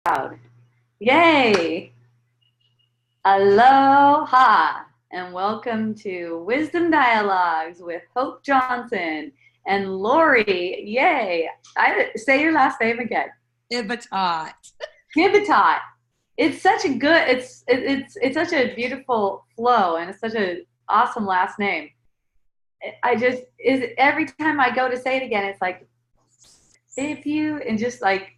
Loud. Yay! Aloha and welcome to Wisdom Dialogues with Hope Johnson and Lori. Yay! Say your last name again. Ibitat. Gibitot. It's such a good. It's such a beautiful flow, and it's such an awesome last name. Every time I go to say it again, it's like if you and just like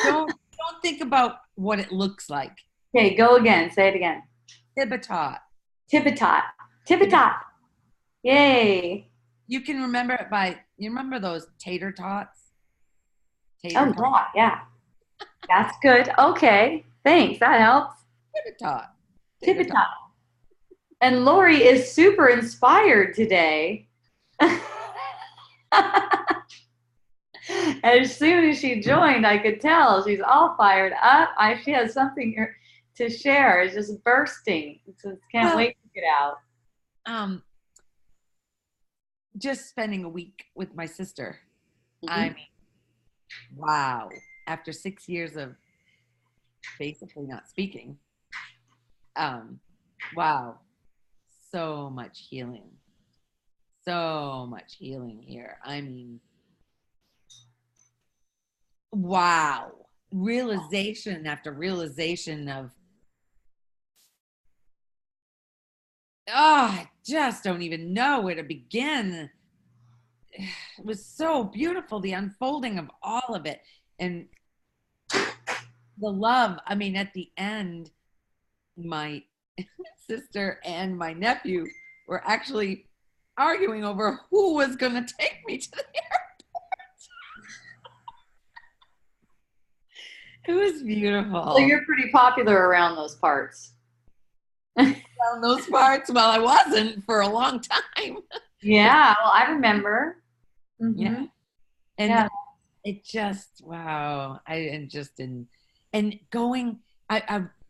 Don't think about what it looks like. okay, go again. Say it again. Ibitat. Tipitot. Tipitot. Yay. You can remember it by, you remember those tater tots? Oh, yeah. That's good. Okay. Thanks. That helps. Ibitat. Tipitot. And Lori is super inspired today. As soon as she joined, I could tell she's all fired up. She has something to share. It's just bursting. Can't wait to get out. Just spending a week with my sister. Mm-hmm. I mean, wow. After 6 years of basically not speaking. Wow. So much healing. So much healing here. I mean, wow. Realization after realization of, I just don't even know where to begin. It was so beautiful, the unfolding of all of it. And the love, I mean, at the end, my sister and my nephew were actually arguing over who was going to take me to the airport. It was beautiful. So you're pretty popular around those parts. Around those parts? Well, I wasn't for a long time. Yeah, well, I remember. Mm-hmm. Yeah. And yeah. It just, wow. I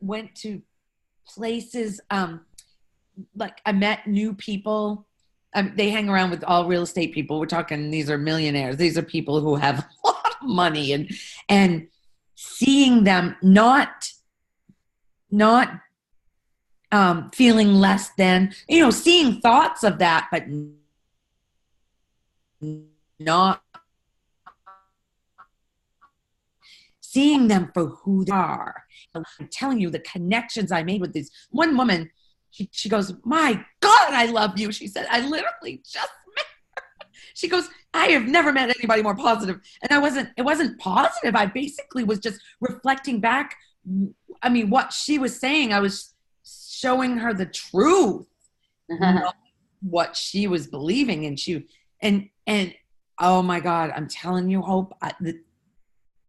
went to places, like I met new people. They hang around with all real estate people. We're talking, these are millionaires. These are people who have a lot of money, and seeing them not feeling less than, seeing thoughts of that, but not seeing them for who they are. I'm telling you, the connections I made with this one woman, she goes, "My God, I love you." She said, "I literally just met her." She goes, "I have never met anybody more positive." And it wasn't positive. I basically was just reflecting back. I mean, what she was saying, I was showing her the truth, not what she was believing. And oh my God, I'm telling you, Hope,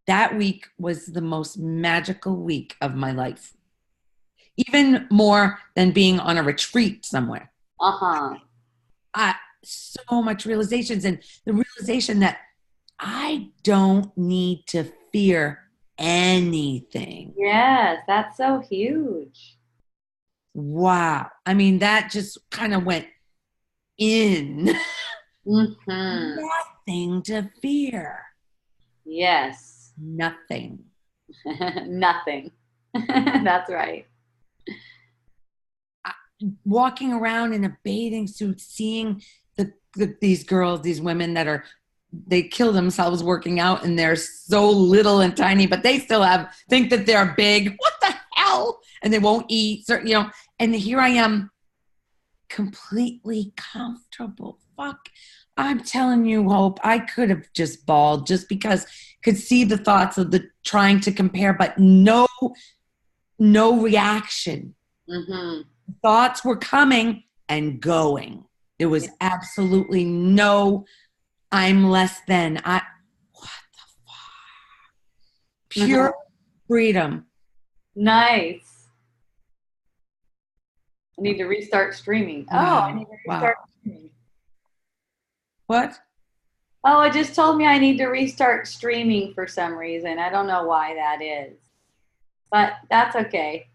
that week was the most magical week of my life. Even more than being on a retreat somewhere. So much realizations, and the realization that I don't need to fear anything. Yes, that's so huge. Wow. I mean, that just kind of went in. Mm-hmm. Nothing to fear. Yes. Nothing. Nothing. That's right. Walking around in a bathing suit, seeing these girls, these women they kill themselves working out, and they're so little and tiny, but they still think that they're big. What the hell? And they won't eat, and here I am, completely comfortable. Fuck. I'm telling you, Hope, I could have just bawled just because could see the thoughts of the trying to compare, but no reaction. Mm-hmm. Thoughts were coming and going. There was absolutely no, I'm less than. What the fuck? Pure freedom. Nice. I need to restart streaming. Wow. I need to restart streaming. What? Oh, it just told me I need to restart streaming for some reason. I don't know why that is. But that's okay.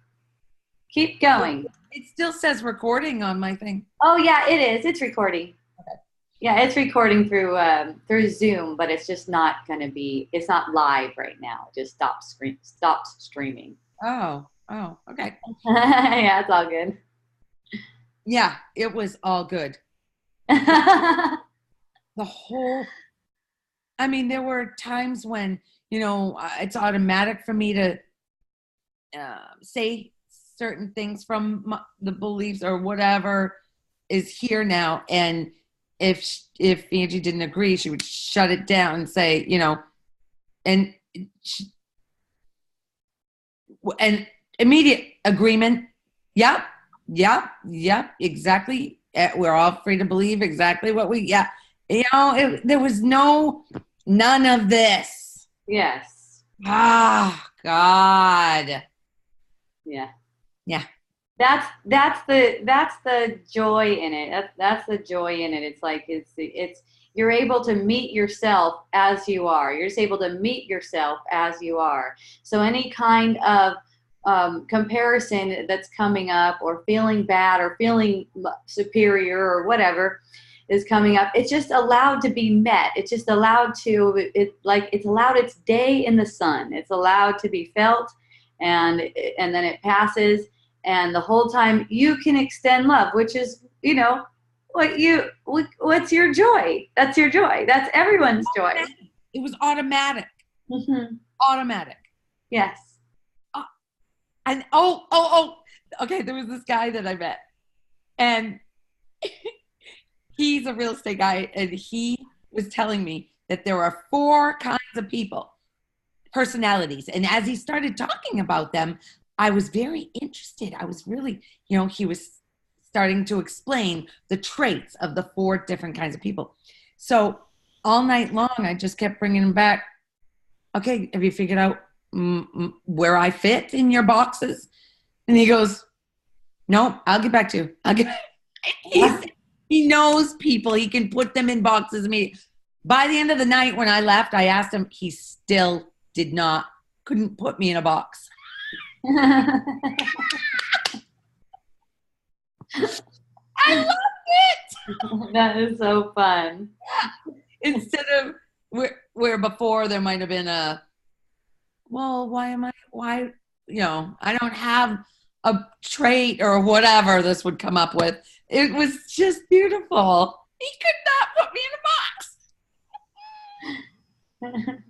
Keep going. It still says recording on my thing. Oh, yeah, it is. It's recording. Okay. Yeah, it's recording through Zoom, but it's just not going to be. It's not live right now. It just stops streaming. Oh, okay. Yeah, it's all good. Yeah, it was all good. The whole, I mean, there were times when, it's automatic for me to say certain things from the beliefs or whatever is here now. And if Angie didn't agree, she would shut it down and say, and she, and immediate agreement. Yep, yep, exactly. We're all free to believe exactly what we. Yeah, there was none of this. Yes. Ah, God. Yeah. Yeah. That's the joy in it. That's the joy in it. It's like it's you're able to meet yourself as you are. You're just able to meet yourself as you are. So any kind of comparison that's coming up, or feeling bad, or feeling superior, or whatever is coming up, it's just allowed to be met. It's just allowed to. It's allowed its day in the sun. It's allowed to be felt, and then it passes. And the whole time you can extend love, which is, what's your joy? That's your joy. That's everyone's joy. It was automatic. Mm-hmm. Automatic. Yes. And okay, there was this guy that I met, and he's a real estate guy, and he was telling me that there are 4 kinds of people, personalities. And as he started talking about them, I was very interested. I was really, he was starting to explain the traits of the 4 different kinds of people. So all night long, I just kept bringing him back. Okay, have you figured out where I fit in your boxes? And he goes, no, I'll get back to you. He knows people. He can put them in boxes. By the end of the night when I left, I asked him, he still couldn't put me in a box. I loved it. That is so fun. Instead of where before there might have been why I don't have a trait or whatever this would come up with. It was just beautiful. He could not put me in a box.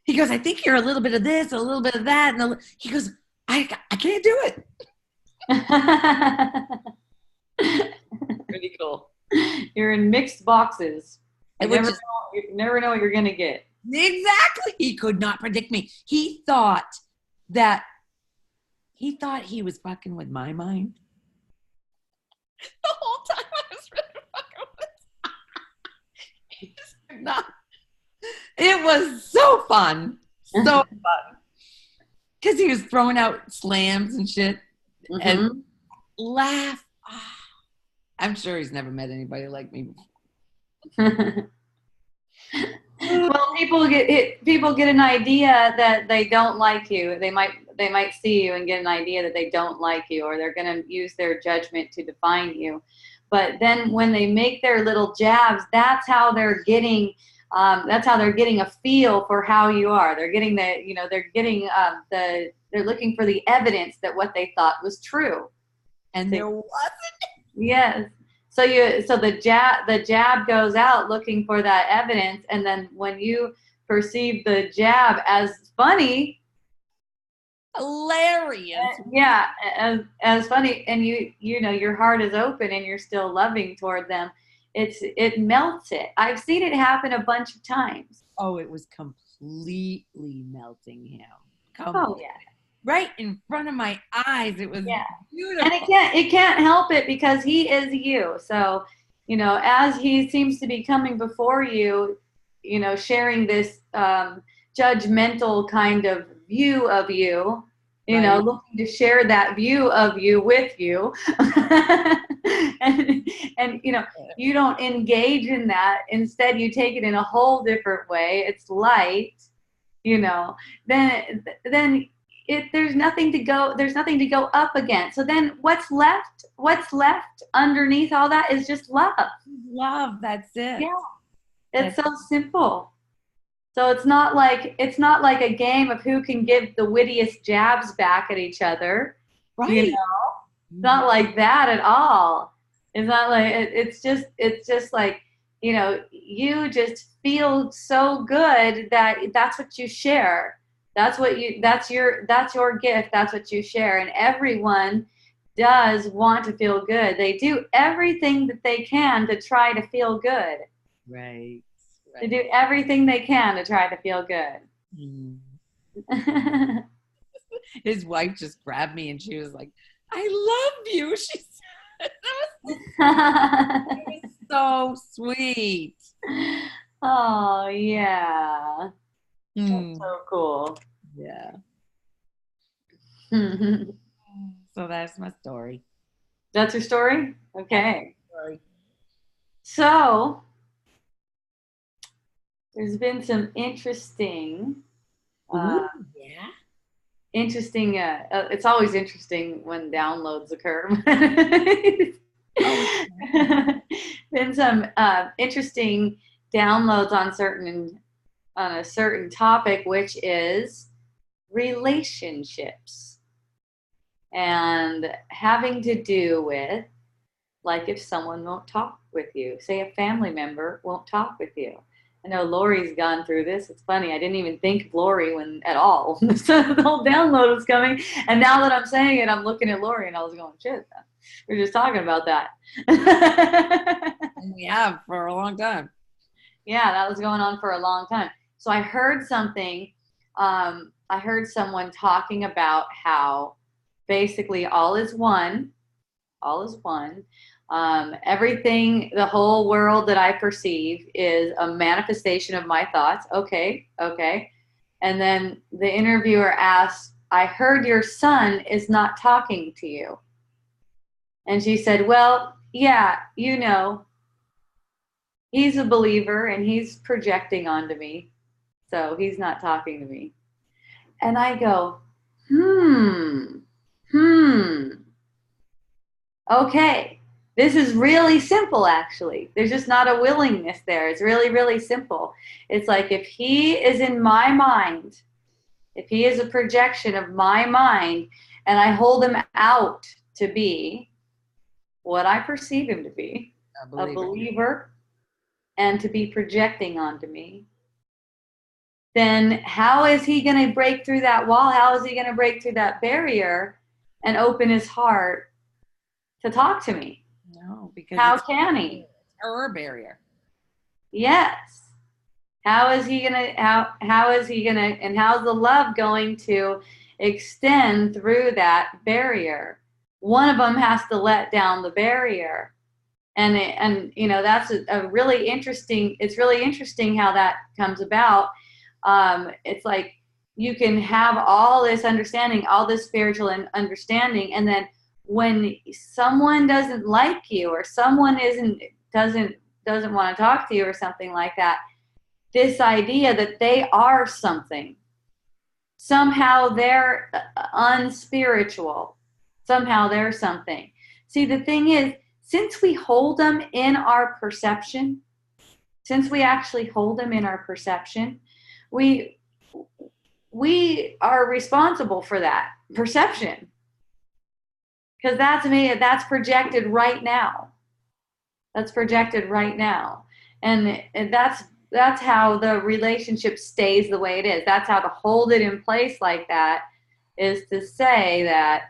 He goes, I think you're a little bit of this, a little bit of that. And he goes, I can't do it. Pretty cool. You're in mixed boxes. You never know what you're going to get. Exactly. He could not predict me. He thought he was fucking with my mind. The whole time I was really fucking with it. He just could not. It was so fun. So fun. Because he was throwing out slams and shit. Mm-hmm. And laugh. Oh, I'm sure he's never met anybody like me before. Well, people get an idea that they don't like you. They might see you and get an idea that they don't like you, or they're going to use their judgment to define you. But then when they make their little jabs, that's how they're getting a feel for how you are. They're getting they're looking for the evidence that what they thought was true, and there wasn't. Yes. So the jab goes out looking for that evidence, and then when you perceive the jab as funny, hilarious, yeah, as funny, and your heart is open and you're still loving toward them, it melts it. I've seen it happen a bunch of times. Oh, it was completely melting him. Oh yeah. Right in front of my eyes. It was beautiful. And it can't help it because he is you. So, as he seems to be coming before you, sharing this judgmental kind of view of you, right. Looking to share that view of you with you. and you don't engage in that. Instead, you take it in a whole different way. It's light, then there's nothing to go up against. So then what's left underneath all that is just love. Love, that's it. Yeah. It's so simple. So it's not like a game of who can give the wittiest jabs back at each other. Right. You know? It's not like that at all. It's not like it's just like, you know, you just feel so good that that's what you share. That's your gift. That's what you share. And everyone does want to feel good. They do everything that they can to try to feel good. Right. They do everything they can to try to feel good. His wife just grabbed me and she was like, I love you. She said, it was so sweet. Oh, yeah. That's so cool. Yeah. So that's my story. That's your story? Okay. Story. So, there's been some interesting, it's always interesting when downloads occur. Been some interesting downloads on a certain topic, which is relationships, and having to do with, like, if someone won't talk with you, say a family member won't talk with you. I know Lori's gone through this. It's funny. I didn't even think of Lori at all. The whole download was coming. And now that I'm saying it, I'm looking at Lori and I was going, shit, we're just talking about that. And we have for a long time. Yeah, that was going on for a long time. So I heard something. I heard someone talking about how basically all is one. All is one. Everything, the whole world that I perceive is a manifestation of my thoughts. Okay. And then the interviewer asks, I heard your son is not talking to you. And she said, well, yeah, you know, he's a believer and he's projecting onto me. So he's not talking to me. And I go, okay. This is really simple, actually. There's just not a willingness there. It's really, really simple. It's like, if he is in my mind, if he is a projection of my mind, and I hold him out to be what I perceive him to be, a believer, and to be projecting onto me, then how is he going to break through that wall? How is he going to break through that barrier and open his heart to talk to me? No, because how can he? It's her barrier. Yes. How is he gonna? How is he gonna? And how's the love going to extend through that barrier? One of them has to let down the barrier, and you know, that's a really interesting. It's really interesting how that comes about. It's like you can have all this understanding, all this spiritual understanding, and then when someone doesn't like you, or someone doesn't want to talk to you, or something like that, this idea that they are something, somehow they're unspiritual, somehow they're something. See, the thing is, since we hold them in our perception, since we actually hold them in our perception, we are responsible for that perception. Because that's projected right now. That's projected right now. And that's how the relationship stays the way it is. That's how to hold it in place like that, is to say that,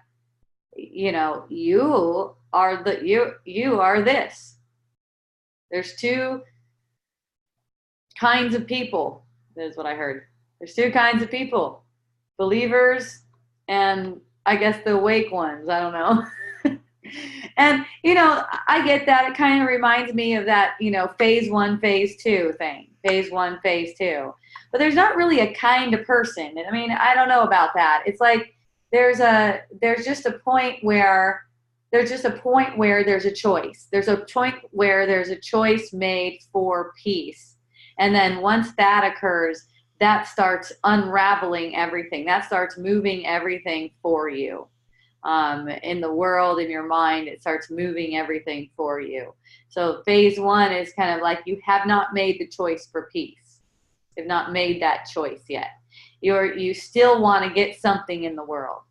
you know, you are this. There's two kinds of people. That's what I heard. There's two kinds of people. Believers and, I guess, the awake ones. I don't know. And, you know, I get that. It kind of reminds me of that, you know, phase 1, phase 2 thing. Phase 1, phase 2. But there's not really a kind of person. I mean, I don't know about that. It's like there's just a point where there's a choice. There's a point where there's a choice made for peace. And then once that occurs, that starts unraveling everything. That starts moving everything for you. In the world, in your mind, it starts moving everything for you. So phase one is kind of like you have not made the choice for peace. You've not made that choice yet. You still want to get something in the world.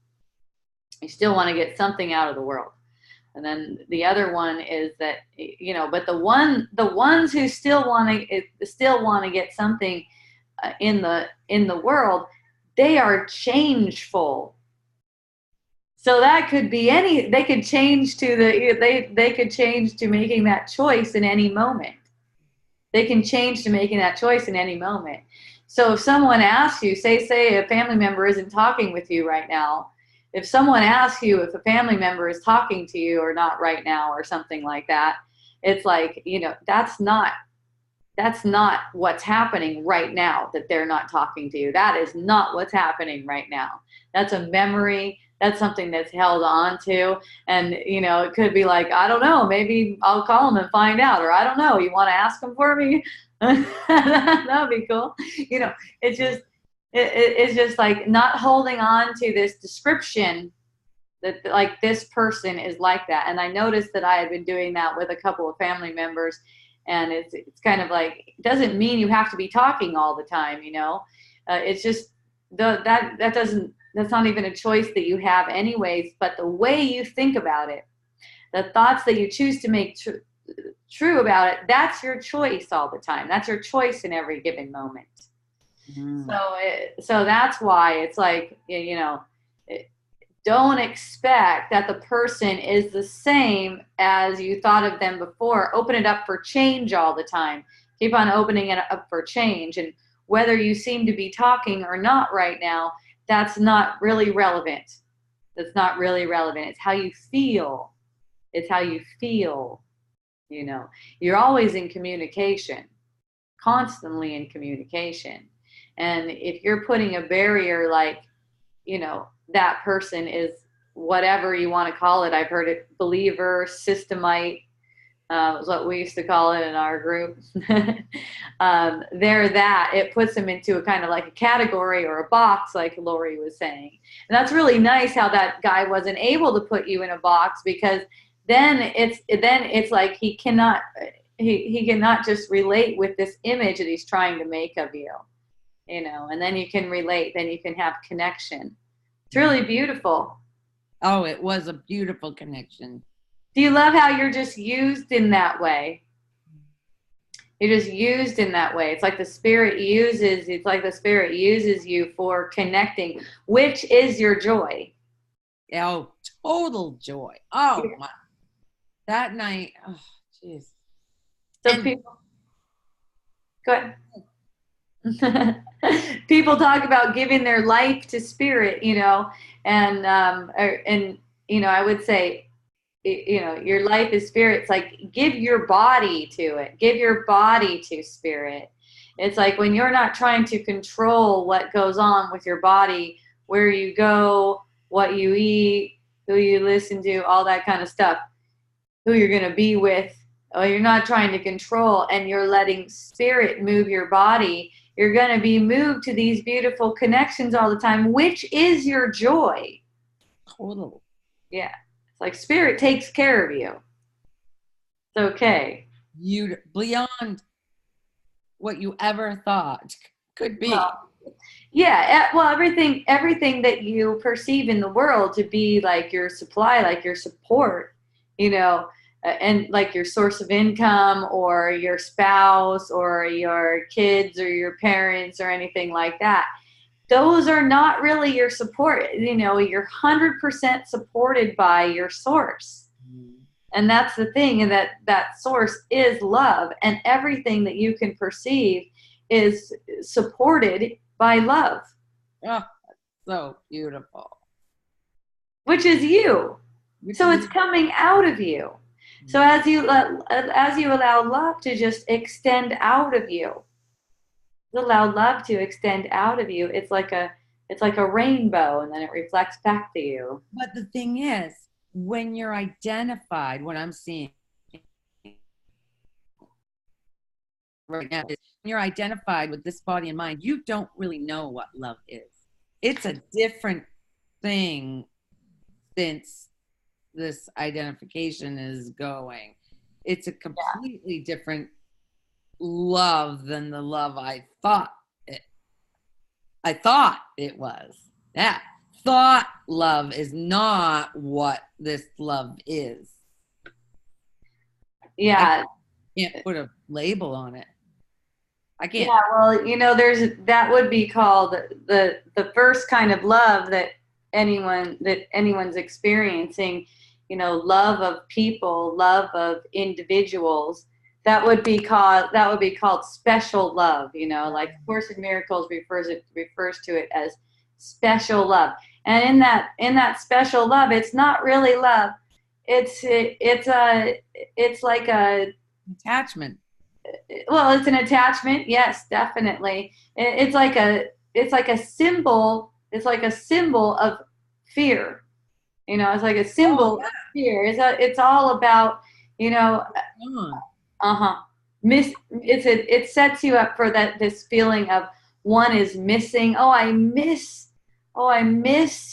You still want to get something out of the world. And then the other one is that, but the ones who still want to get something in the world, they are changeful. So that could be they could change to they could change to making that choice in any moment. They can change to making that choice in any moment. So if someone asks you, say a family member isn't talking with you right now, if someone asks you if a family member is talking to you or not right now or something like that, it's like, that's not what's happening right now, that they're not talking to you. That is not what's happening right now. That's a memory. That's something that's held on to. And, it could be like, I don't know, maybe I'll call them and find out, or I don't know, you want to ask them for me? That'd be cool. It's just like not holding on to this description that like this person is like that. And I noticed that I had been doing that with a couple of family members, and it's kind of like, it doesn't mean you have to be talking all the time, it's just that's not even a choice that you have anyways. But the way you think about it, the thoughts that you choose to make true about it, that's your choice all the time. That's your choice in every given moment. So that's why it's like, don't expect that the person is the same as you thought of them before. Open it up for change all the time. Keep on opening it up for change. And whether you seem to be talking or not right now, that's not really relevant. That's not really relevant. It's how you feel. It's how you feel. You're always in communication, constantly in communication. And if you're putting a barrier, like, that person is whatever you want to call it. I've heard it, believer, systemite, is what we used to call it in our group. It puts them into a kind of like a category or a box, like Lori was saying. And that's really nice how that guy wasn't able to put you in a box, because then it's like he cannot just relate with this image that he's trying to make of you. And then you can relate, then you can have connection. It's really beautiful. Oh, it was a beautiful connection. Do you love how you're just used in that way? You're just used in that way. It's like the spirit uses you for connecting, which is your joy. Oh, total joy. Oh, my. That night, oh, jeez. So people, go ahead. People talk about giving their life to spirit, and I would say, your life is spirit. It's like, give your body to it. Give your body to spirit. It's like when you're not trying to control what goes on with your body, where you go, what you eat, who you listen to, all that kind of stuff, who you're going to be with. You're not trying to control, and you're letting spirit move your body. You're going to be moved to these beautiful connections all the time, which is your joy. Total. Yeah. It's like spirit takes care of you. It's okay. You beyond what you ever thought could be. Everything that you perceive in the world to be like your supply, like your support, and like your source of income, or your spouse, or your kids, or your parents, or anything like that. Those are not really your support. You're 100% supported by your source. And that's the thing, and that source is love, and everything that you can perceive is supported by love. Oh, so beautiful. Which is you. So it's coming out of you. So as you allow love to just extend out of you, allow love to extend out of you, it's like a rainbow, and then it reflects back to you. But the thing is, when you're identified, what I'm seeing right now is when you're identified with this body and mind, you don't really know what love is. It's a different thing since this identification is going. It's a completely different love than the love I thought it was. That thought love is not what this love is. Yeah. I can't put a label on it. I can't. Yeah, well, that would be called the first kind of love that anyone's experiencing, love of people, love of individuals. That would be called special love, like Course in Miracles refers to it as special love. And in that special love, it's not really love. It's like a attachment. Well, it's an attachment. Yes, definitely. It's like a symbol. It's like a symbol of fear. It's like a symbol of fear. It's all about, it sets you up for this feeling of one is missing. Oh, I miss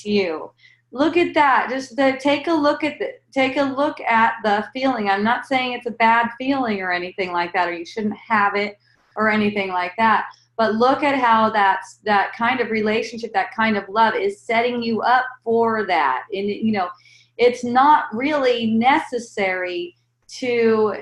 you. Look at that. Just take a look at the feeling. I'm not saying it's a bad feeling or anything like that, or you shouldn't have it or anything like that. But look at how that kind of relationship, that kind of love is setting you up for that. And it's not really necessary to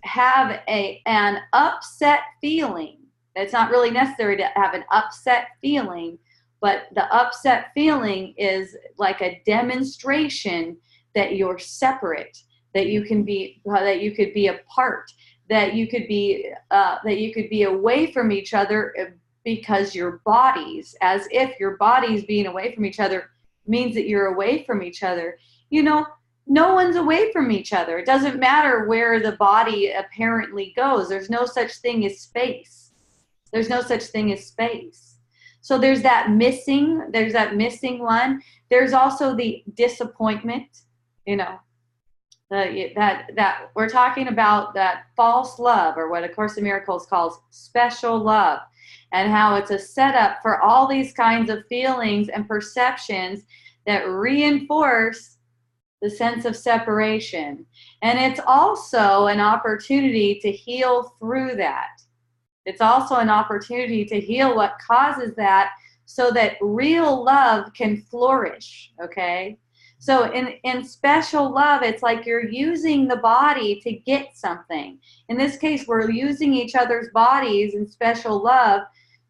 have an upset feeling. It's not really necessary to have an upset feeling. But the upset feeling is like a demonstration that you're separate, that you could be apart, that you could be away from each other because your bodies, as if your bodies being away from each other means that you're away from each other. No one's away from each other. It doesn't matter where the body apparently goes. There's no such thing as space. So there's that missing one. There's also the disappointment, that we're talking about, that false love, or what A Course in Miracles calls special love, and how it's a setup for all these kinds of feelings and perceptions that reinforce the sense of separation. And it's also an opportunity to heal through that. It's also an opportunity to heal what causes that, so that real love can flourish, okay? So in special love, it's like you're using the body to get something. In this case, we're using each other's bodies in special love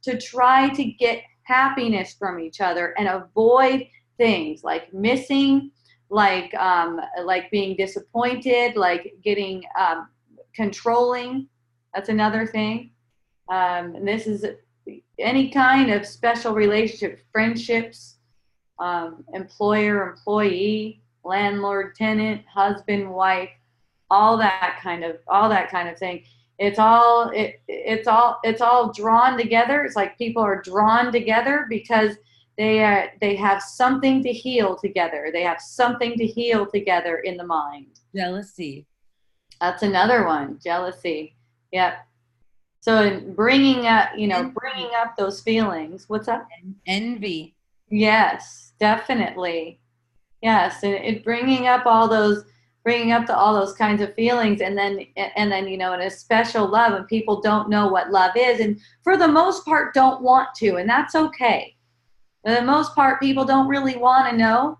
to try to get happiness from each other and avoid things like missing, like being disappointed, like getting controlling. That's another thing. And this is any kind of special relationship, friendships, employer, employee, landlord, tenant, husband, wife, all that kind of thing. It's all drawn together. It's like people are drawn together because they have something to heal together. They have something to heal together in the mind. Jealousy. That's another one. Jealousy. Yep. So in bringing up those feelings. What's up? Envy. Yes, definitely. Yes, and it bringing up all those kinds of feelings, and then in a special love, and people don't know what love is, and for the most part don't want to, and that's okay. For the most part, people don't really want to know.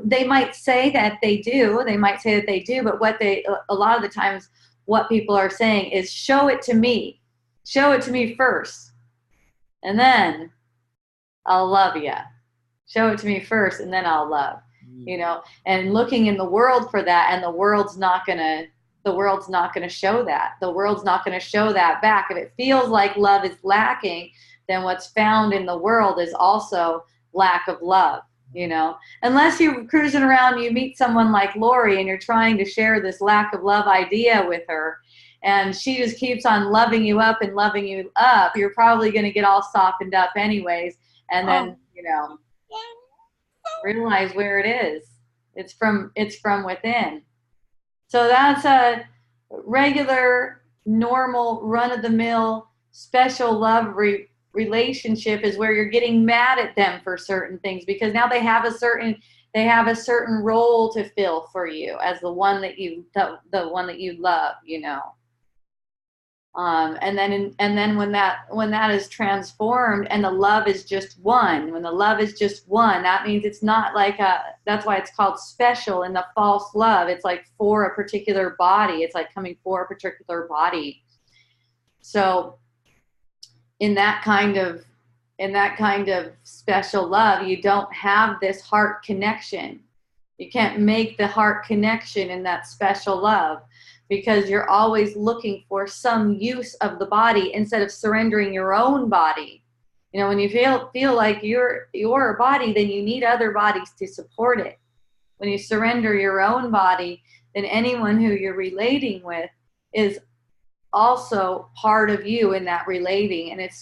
They might say that they do. But a lot of the times, what people are saying is, show it to me first, and then I'll love you. Show it to me first, and then I'll love. And looking in the world for that, and the world's not gonna show that. The world's not gonna show that back. If it feels like love is lacking, then what's found in the world is also lack of love. Unless you're cruising around, you meet someone like Lori, and you're trying to share this lack of love idea with her, and she just keeps on loving you up and loving you up, you're probably going to get all softened up anyways, and then realize where it is. It's from within. So that's a regular normal run-of-the-mill special love relationship is where you're getting mad at them for certain things because now they have a certain role to fill for you as the one that you love, you know. And then when that is transformed and the love is just one, when the love is just one, that means it's not like that's why it's called special in the false love. It's like for a particular body. It's like coming for a particular body. So in that kind of special love, you don't have this heart connection. You can't make the heart connection in that special love, because you're always looking for some use of the body instead of surrendering your own body. You know, when you feel like you're a body, then you need other bodies to support it. When you surrender your own body, then anyone who you're relating with is also part of you in that relating, and it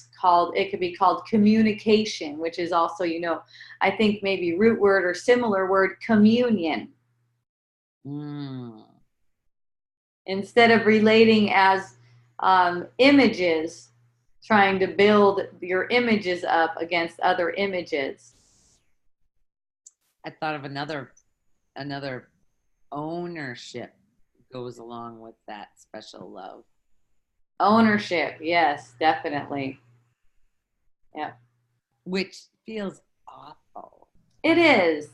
could be called communication, which is also, you know, I think maybe root word or similar word, communion. Instead of relating as images, trying to build your images up against other images. I thought of another ownership goes along with that special love. Ownership, yes, definitely. Yeah. Which feels awful. It is.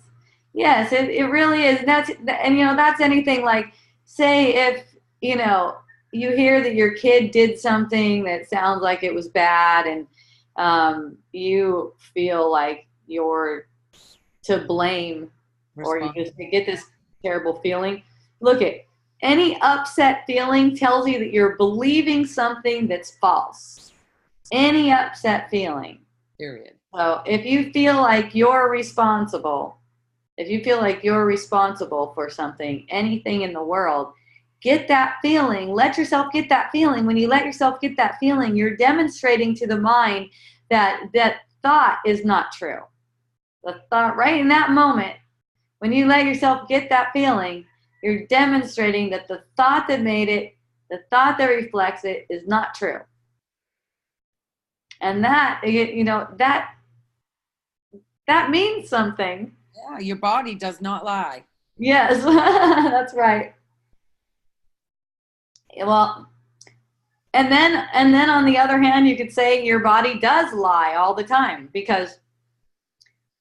Yes, it really is. And you know, that's anything like, say if, you know, you hear that your kid did something that sounds like it was bad, and you feel like you're to blame, or you just get this terrible feeling. Look, any upset feeling tells you that you're believing something that's false. Any upset feeling. Period. So if you feel like you're responsible for something, anything in the world, get that feeling. Let yourself get that feeling. When you let yourself get that feeling, you're demonstrating to the mind that that thought is not true. The thought right in that moment, when you let yourself get that feeling, you're demonstrating that the thought that made it, the thought that reflects it, is not true. And that, you know, that means something. Yeah, your body does not lie. Yes, that's right. Well, and then on the other hand, you could say your body does lie all the time, because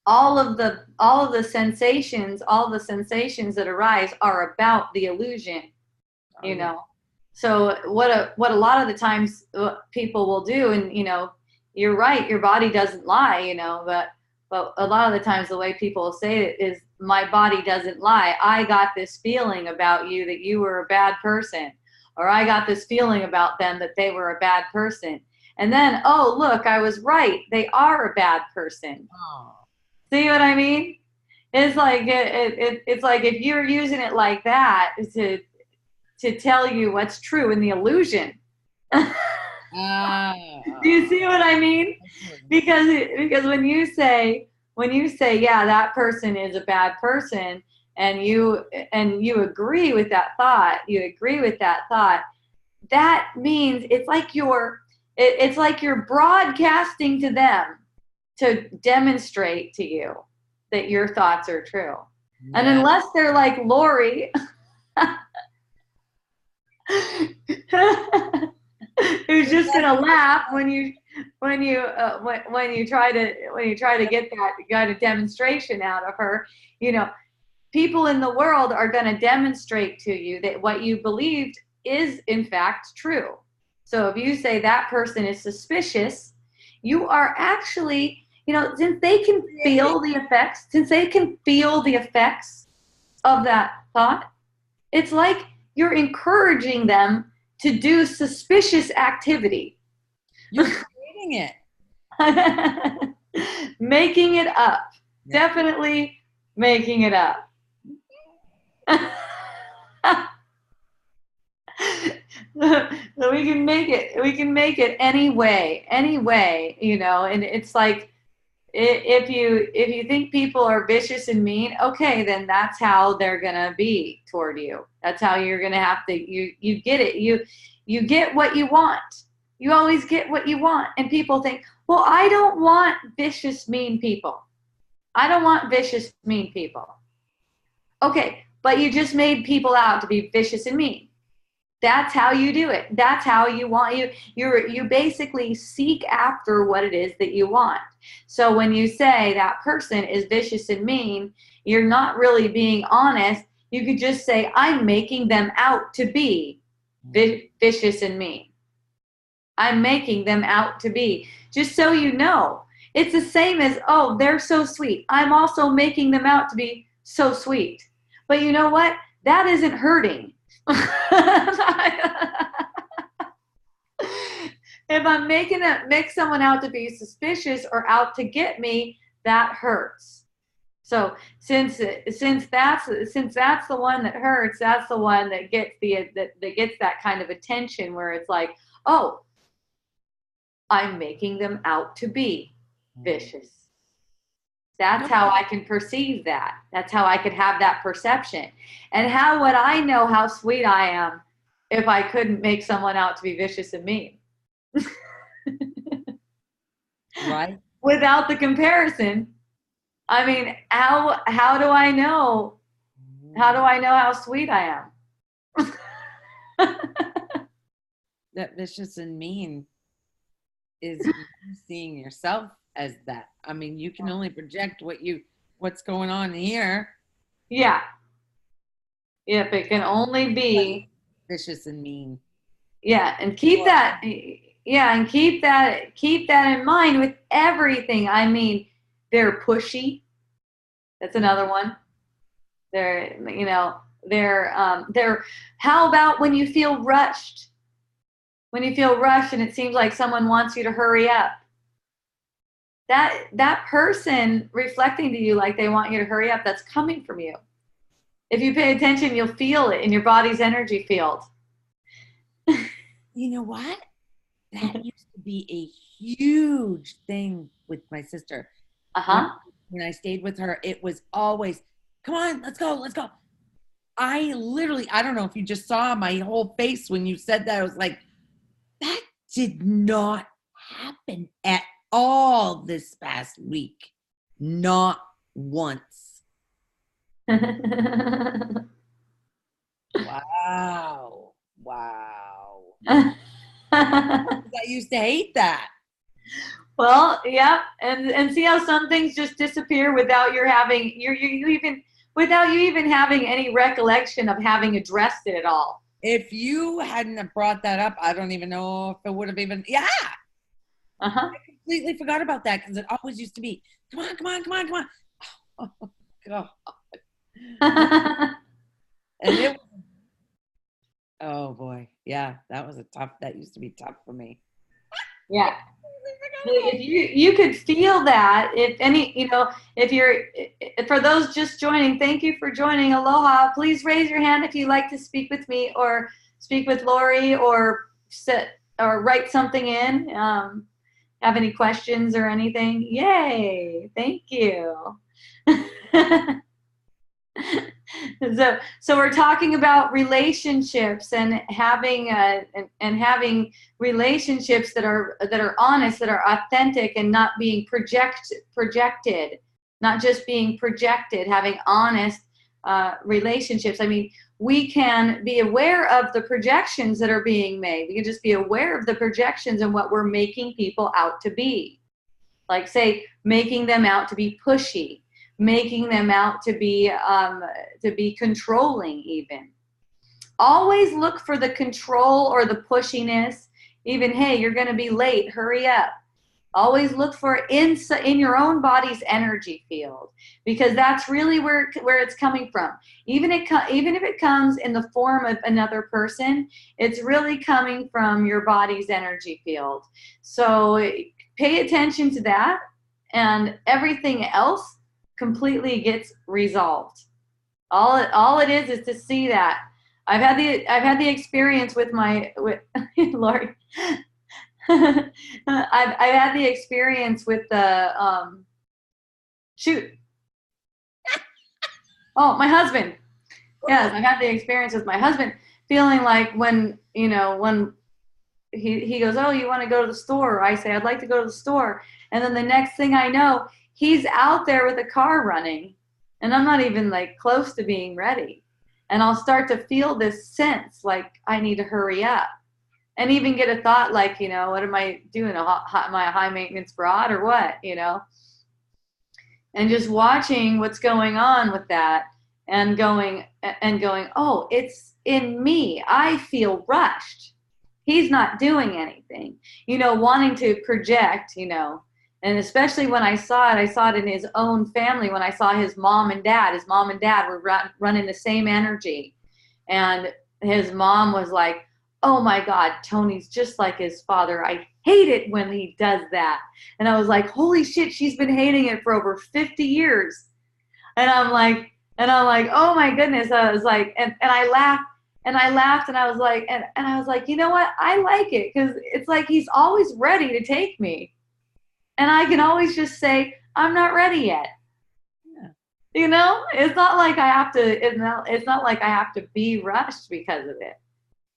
all of the sensations that arise are about the illusion, you know. So what a lot of the times people will do, and you know, you're right, your body doesn't lie, you know, but a lot of the times the way people say it is, my body doesn't lie. I got this feeling about you that you were a bad person, or I got this feeling about them that they were a bad person. And then, oh, look, I was right. They are a bad person. Oh. See what I mean? It's like it's like if you're using it like that to tell you what's true in the illusion. Do you see what I mean? Because when you say, yeah, that person is a bad person, and you agree with that thought, that means it's like you're broadcasting to them to demonstrate to you that your thoughts are true. Yeah. And unless they're like Lori, who's just gonna laugh when you try to get that kind of demonstration out of her, you know, people in the world are going to demonstrate to you that what you believed is in fact true. So if you say that person is suspicious, you are actually, you know, since they can feel the effects of that thought, it's like you're encouraging them to do suspicious activity. You're creating it. Making it up. Yeah. Definitely making it up. So we can make it any way, you know, and it's like, if you think people are vicious and mean, okay, then that's how they're gonna be toward you. That's how you're gonna have to, you get it. You get what you want. You always get what you want. And people think, well, I don't want vicious, mean people. I don't want vicious, mean people. Okay, but you just made people out to be vicious and mean. That's how you do it. That's how you want you basically seek after what it is that you want. So when you say that person is vicious and mean, you're not really being honest. You could just say, I'm making them out to be vicious and mean. I'm making them out to be. Just so you know. It's the same as, oh, they're so sweet. I'm also making them out to be so sweet. But you know what? That isn't hurting. If I'm make someone out to be suspicious or out to get me, that hurts. So since that's the one that hurts, that's the one that gets that gets that kind of attention where it's like, oh, I'm making them out to be vicious. That's how I can perceive that. That's how I could have that perception. And how would I know how sweet I am if I couldn't make someone out to be vicious and mean? Right. Without the comparison, I mean, how do I know? How do I know how sweet I am? That vicious and mean is you seeing yourself as that. I mean, you can only project what's going on here. Yeah. Yep, it can only be vicious and mean. Yeah, and keep that in mind with everything. I mean, they're pushy. That's another one. They're how about when you feel rushed? When you feel rushed and it seems like someone wants you to hurry up. That person reflecting to you like they want you to hurry up, that's coming from you. If you pay attention, you'll feel it in your body's energy field. You know what? That used to be a huge thing with my sister. When I stayed with her, it was always, come on, let's go, let's go. I don't know if you just saw my whole face when you said that. I was like, that did not happen at all this past week. Not once. Wow. I used to hate that. Well, yeah, and see how some things just disappear without without you even having any recollection of having addressed it at all. If you hadn't have brought that up, I don't even know if it would have even. Yeah. I completely forgot about that because it always used to be, come on. Oh God. And it was, oh boy, yeah, that used to be tough for me. Yeah. If you could feel that, for those just joining, thank you for joining. Aloha. Please raise your hand if you'd like to speak with me or speak with Lori or write something in. Have any questions or anything? Yay. Thank you. So we're talking about relationships and having relationships that are honest, that are authentic, and not being projected, not just being projected. Having honest relationships. I mean, we can be aware of the projections that are being made. We can just be aware of the projections and what we're making people out to be. Like, say, making them out to be pushy. Making them out to be controlling even. Always look for the control or the pushiness. Even, hey, you're going to be late, hurry up. Always look for it in your own body's energy field, because that's really where it's coming from. Even if it comes in the form of another person, it's really coming from your body's energy field. So pay attention to that, and everything else completely gets resolved. All it is to see that. I've had the experience with Lori. I've had the experience with the my husband. Yes, I've had the experience with my husband. feeling like when, when he goes, oh, you want to go to the store? I say, I'd like to go to the store. And then the next thing I know, he's out there with a car running, and I'm not even like close to being ready. And I'll start to feel this sense like I need to hurry up, and even get a thought like, what am I doing? Am I a high maintenance broad or what? And just watching what's going on with that, and going, oh, it's in me. I feel rushed. He's not doing anything, wanting to project, and especially when I saw it in his own family. When I saw his mom and dad were running the same energy. And his mom was like, oh my God, Tony's just like his father. I hate it when he does that. And I was like, holy shit, she's been hating it for over 50 years. And I'm like, oh my goodness. I was like, and I laughed. And I laughed, and I was like, and I was like, you know what? I like it, because it's like he's always ready to take me. And I can always just say, I'm not ready yet. Yeah. It's not like I have to, it's not like I have to be rushed because of it.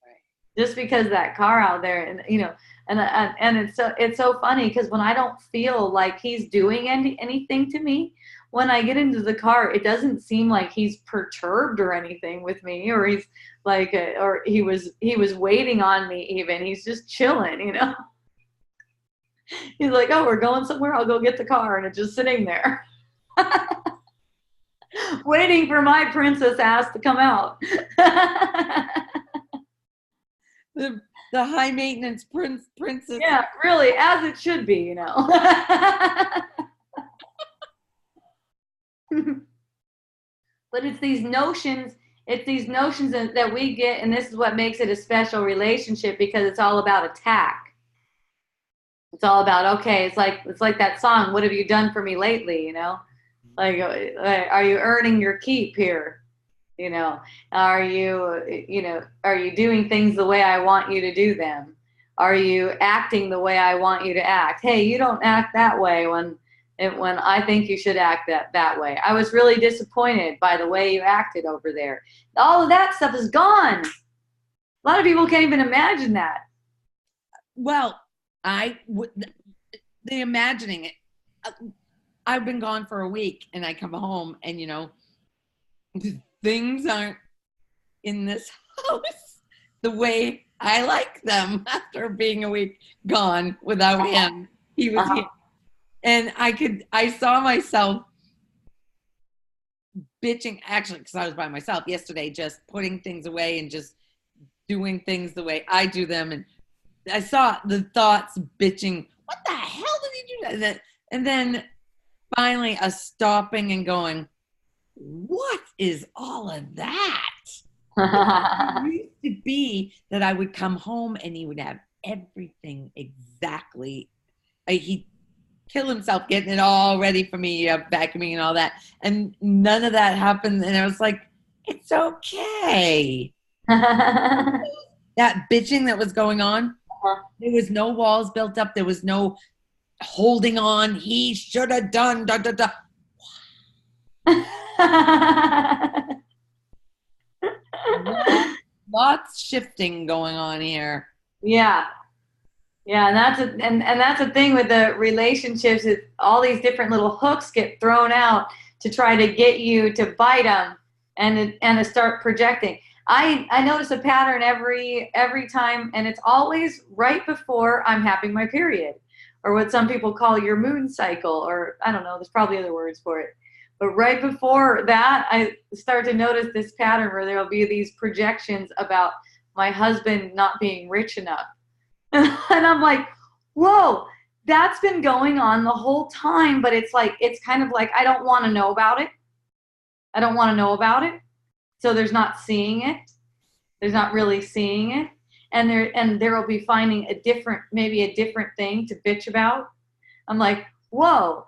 Right. Just because that car out there, and, and it's so funny, because when I don't feel like he's doing anything to me, when I get into the car, it doesn't seem like he's perturbed or anything with me, or he's like, or he was waiting on me even. He's just chilling, He's like, oh, we're going somewhere. I'll go get the car. And it's just sitting there waiting for my princess ass to come out. the high maintenance princess. Yeah, really, as it should be, But it's these notions that we get, and this is what makes it a special relationship, because it's all about attack. It's all about, okay, it's like that song, what have you done for me lately, Like, are you earning your keep here? Are you doing things the way I want you to do them? Are you acting the way I want you to act? Hey, you don't act that way when I think you should act that way. I was really disappointed by the way you acted over there. All of that stuff is gone. A lot of people can't even imagine that. Well, the imagining it. I've been gone for a week, and I come home, and things aren't in this house the way I like them after being a week gone without him. He was here. And I saw myself bitching, actually, because I was by myself yesterday, just putting things away and just doing things the way I do them. And I saw the thoughts bitching, what the hell did he do that? And then finally a stopping and going, what is all of that? It used to be that I would come home and he would have everything exactly. He'd kill himself getting it all ready for me, vacuuming and all that. And none of that happened. And I was like, it's okay. That bitching that was going on, there was no walls built up. There was no holding on. He should have done, da, da, da. Lots shifting going on here. Yeah. Yeah, and that's the thing with the relationships, is all these different little hooks get thrown out to try to get you to bite them and to start projecting. I notice a pattern every time, and it's always right before I'm having my period, or what some people call your moon cycle, or I don't know, there's probably other words for it. But right before that, I start to notice this pattern where there will be these projections about my husband not being rich enough. And I'm like, whoa, that's been going on the whole time. But it's kind of like, I don't want to know about it. I don't want to know about it. So there's not seeing it. There's not really seeing it. And there will be finding maybe a different thing to bitch about. I'm like, whoa,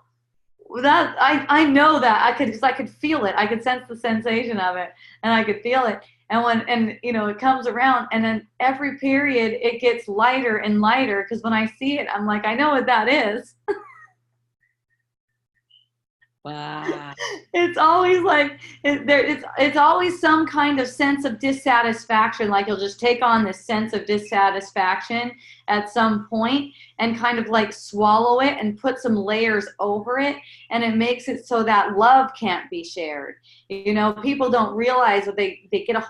that I know that because I could feel it. I could sense the sensation of it, and I could feel it. And it comes around, and then every period it gets lighter and lighter, because when I see it, I'm like, I know what that is. Wow. It's always like it's always some kind of sense of dissatisfaction. Like you'll just take on this sense of dissatisfaction at some point and kind of like swallow it and put some layers over it, and it makes it so that love can't be shared. You know, people don't realize that they get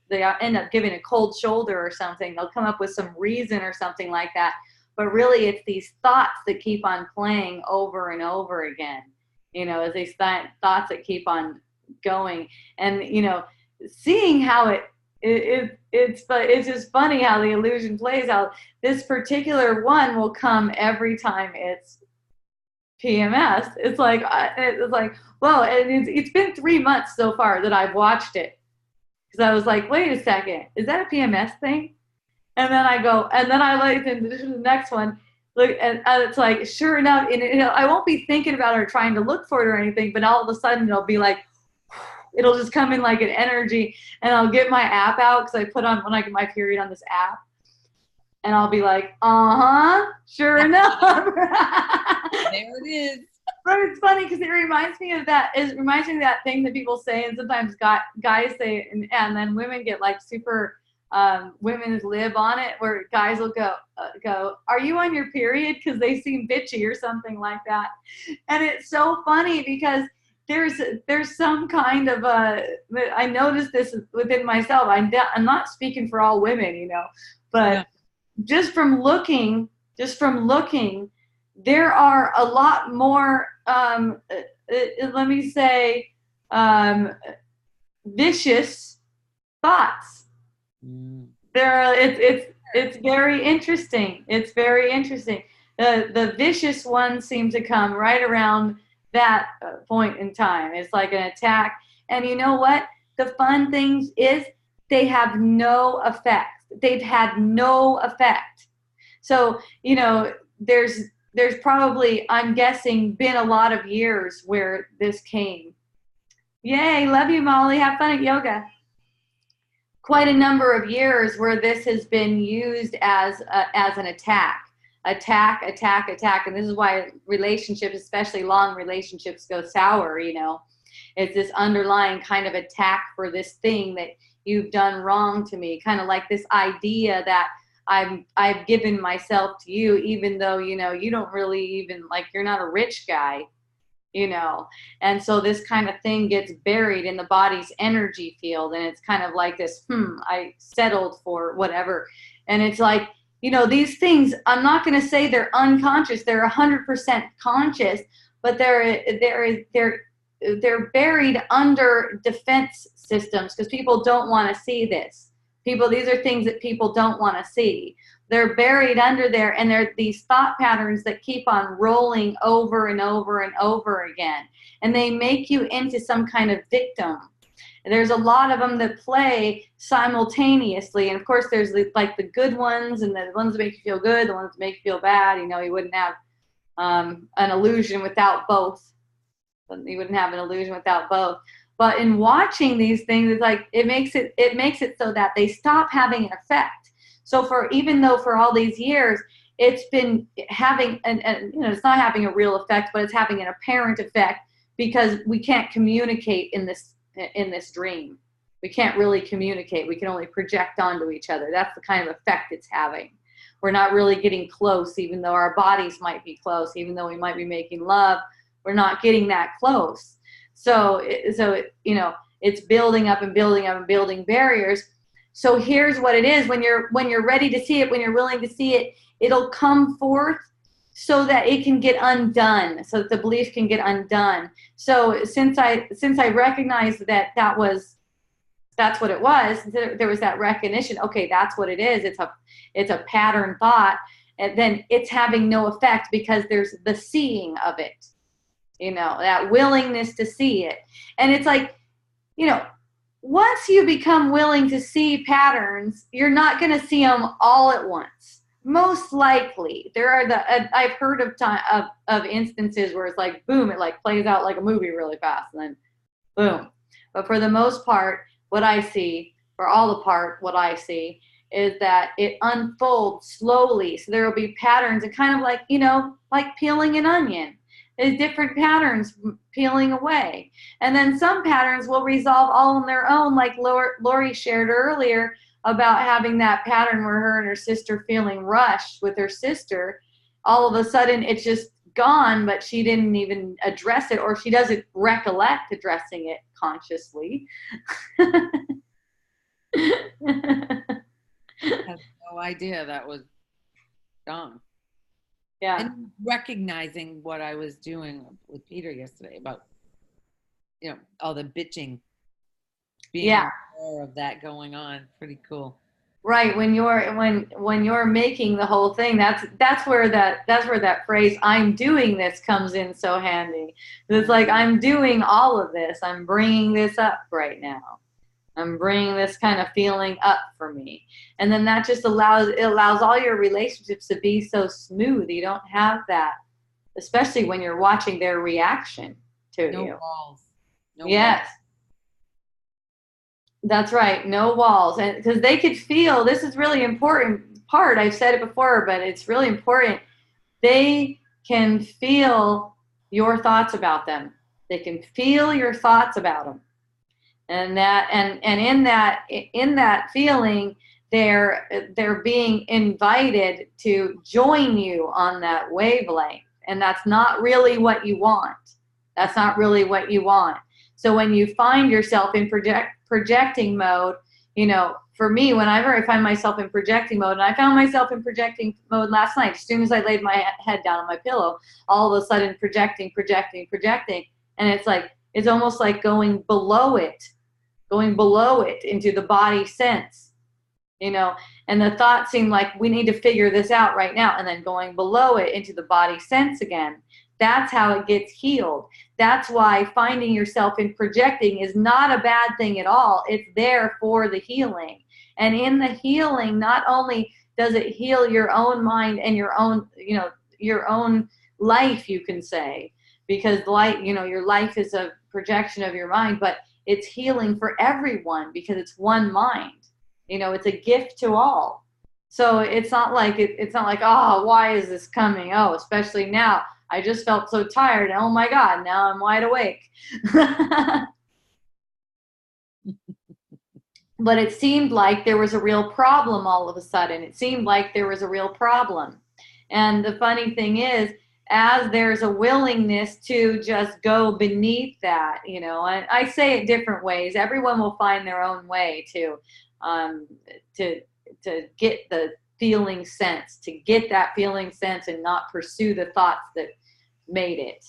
they end up giving a cold shoulder or something. They'll come up with some reason or something like that, but really it's these thoughts that keep on playing over and over again. You know, as these thoughts that keep on going, and you know, seeing how it's just funny how the illusion plays out. This particular one will come every time it's PMS. It's like well, and it's been 3 months so far that I've watched it, because I was like, wait a second, is that a PMS thing? And then I go, and then I like the next one. Look, and it's like, sure enough, and I won't be thinking about it or trying to look for it or anything, but all of a sudden it'll be like, it'll just come in like an energy, and I'll get my app out, because I put on, when I get my period on this app, and I'll be like, sure enough. There it is. But it's funny because it reminds me of that. It reminds me of that thing that people say, and sometimes guys say, and then women get like super. Women live on it, where guys will go, are you on your period? Because they seem bitchy or something like that. And it's so funny because there's some kind of I noticed this within myself. I'm not speaking for all women, you know, but yeah. just from looking, there are a lot more, let me say, vicious thoughts. It's very interesting. It's very interesting. The vicious ones seem to come right around that point in time. It's like an attack. And you know what? The fun thing is they have no effect. They've had no effect. So, you know, there's probably, I'm guessing, been a lot of years where this came. Yay, love you, Molly. Have fun at yoga. Quite a number of years where this has been used as an attack. And this is why relationships, especially long relationships, go sour. You know, it's this underlying kind of attack for this thing that you've done wrong to me. Kind of like this idea that I've given myself to you, even though, you know, you don't really even, like, you're not a rich guy. You know, and so this kind of thing gets buried in the body's energy field, and it's kind of like this, I settled for whatever. And it's like, you know, these things, I'm not going to say they're unconscious, they're 100% conscious, but they're buried under defense systems, because people don't want to see this. These are things that people don't want to see. They're buried under there, and they're these thought patterns that keep on rolling over and over and over again. And they make you into some kind of victim. And there's a lot of them that play simultaneously. And of course, there's like the good ones, and the ones that make you feel good, the ones that make you feel bad. You know, you wouldn't have an illusion without both. You wouldn't have an illusion without both. But in watching these things, it's like it makes it so that they stop having an effect. So even though for all these years it's been having, and you know, it's not having a real effect, but it's having an apparent effect, because we can't communicate in this dream. We can't really communicate. We can only project onto each other. That's the kind of effect it's having. We're not really getting close, even though our bodies might be close, even though we might be making love. We're not getting that close. So you know, it's building up and building up and building barriers. So here's what it is: when you're ready to see it, when you're willing to see it, it'll come forth so that it can get undone, so that the belief can get undone. So since I recognized that that's what it was, there was that recognition. Okay, that's what it is. It's a pattern thought, and then it's having no effect because there's the seeing of it. You know, that willingness to see it, and it's like, you know, once you become willing to see patterns, you're not going to see them all at once. Most likely, there are I've heard of instances where it's like, boom, it like plays out like a movie really fast, and then boom. But for the most part, what I see is that it unfolds slowly. So there will be patterns, and kind of like, you know, like peeling an onion. different patterns peeling away. And then some patterns will resolve all on their own, like Lori shared earlier about having that pattern where her and her sister feeling rushed with her sister. All of a sudden, it's just gone, but she didn't even address it, or she doesn't recollect addressing it consciously. I had no idea that was gone. Yeah. And recognizing what I was doing with Peter yesterday about, all the bitching, being aware of that going on. Pretty cool. Right. When you're making the whole thing, that's where that phrase "I'm doing this" comes in so handy. It's like, I'm doing all of this. I'm bringing this up right now. I'm bringing this kind of feeling up for me. And then that just allows all your relationships to be so smooth. You don't have that, especially when you're watching their reaction to you. No walls. Yes. That's right. No walls. And because they could feel, this is really important part. I've said it before, but it's really important. They can feel your thoughts about them. They can feel your thoughts about them. And in that feeling, they're being invited to join you on that wavelength. And that's not really what you want. That's not really what you want. So when you find yourself in projecting mode, for me, whenever I find myself in projecting mode, and I found myself in projecting mode last night, as soon as I laid my head down on my pillow, all of a sudden projecting. And it's almost like going below it into the body sense, and the thought seemed like, we need to figure this out right now, and then going below it into the body sense again. That's how it gets healed. That's why finding yourself in projecting is not a bad thing at all. It's there for the healing. And in the healing, not only does it heal your own mind and your own life, you can say, because your life is a projection of your mind, but it's healing for everyone because it's one mind. It's a gift to all. So it's not like oh, why is this coming? Oh, especially now. I just felt so tired. Oh my God, now I'm wide awake. But it seemed like there was a real problem all of a sudden. It seemed like there was a real problem. And the funny thing is, as there's a willingness to just go beneath that, and I say it different ways. Everyone will find their own way to get the feeling sense, and not pursue the thoughts that made it.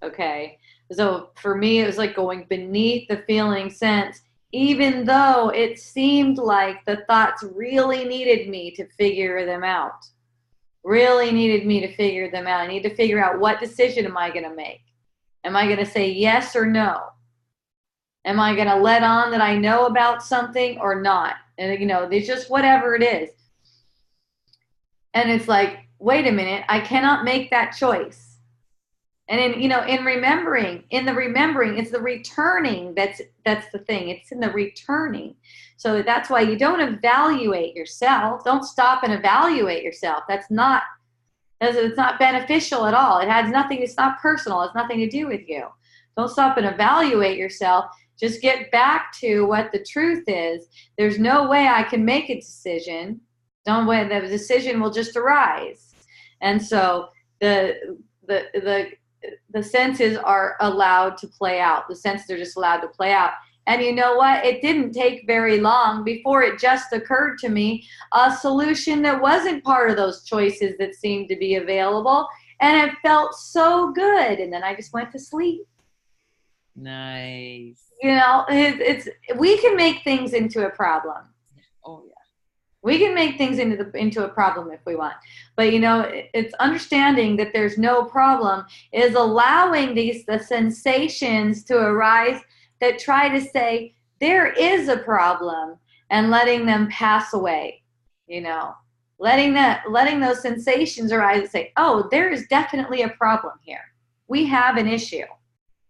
Okay. So for me, it was like going beneath the feeling sense, even though it seemed like the thoughts really needed me to figure them out. I need to figure out, what decision am I going to make? Am I going to say yes or no? Am I going to let on that I know about something or not? And, it's just whatever it is. And it's like, wait a minute, I cannot make that choice. And in remembering, it's the returning that's the thing. It's in the returning. So that's why you don't evaluate yourself. Don't stop and evaluate yourself. It's not beneficial at all. It's not personal. It's nothing to do with you. Don't stop and evaluate yourself. Just get back to what the truth is. There's no way I can make a decision. The decision will just arise. And so the senses are allowed to play out. The senses are just allowed to play out. And you know what? It didn't take very long before it just occurred to me a solution that wasn't part of those choices that seemed to be available. And it felt so good. And then I just went to sleep. Nice. We can make things into a problem. Oh, yeah. We can make things into a problem if we want. But, it's understanding that there's no problem is allowing the sensations to arise that try to say there is a problem, and letting them pass away, letting those sensations arise and say, oh, there is definitely a problem here. We have an issue.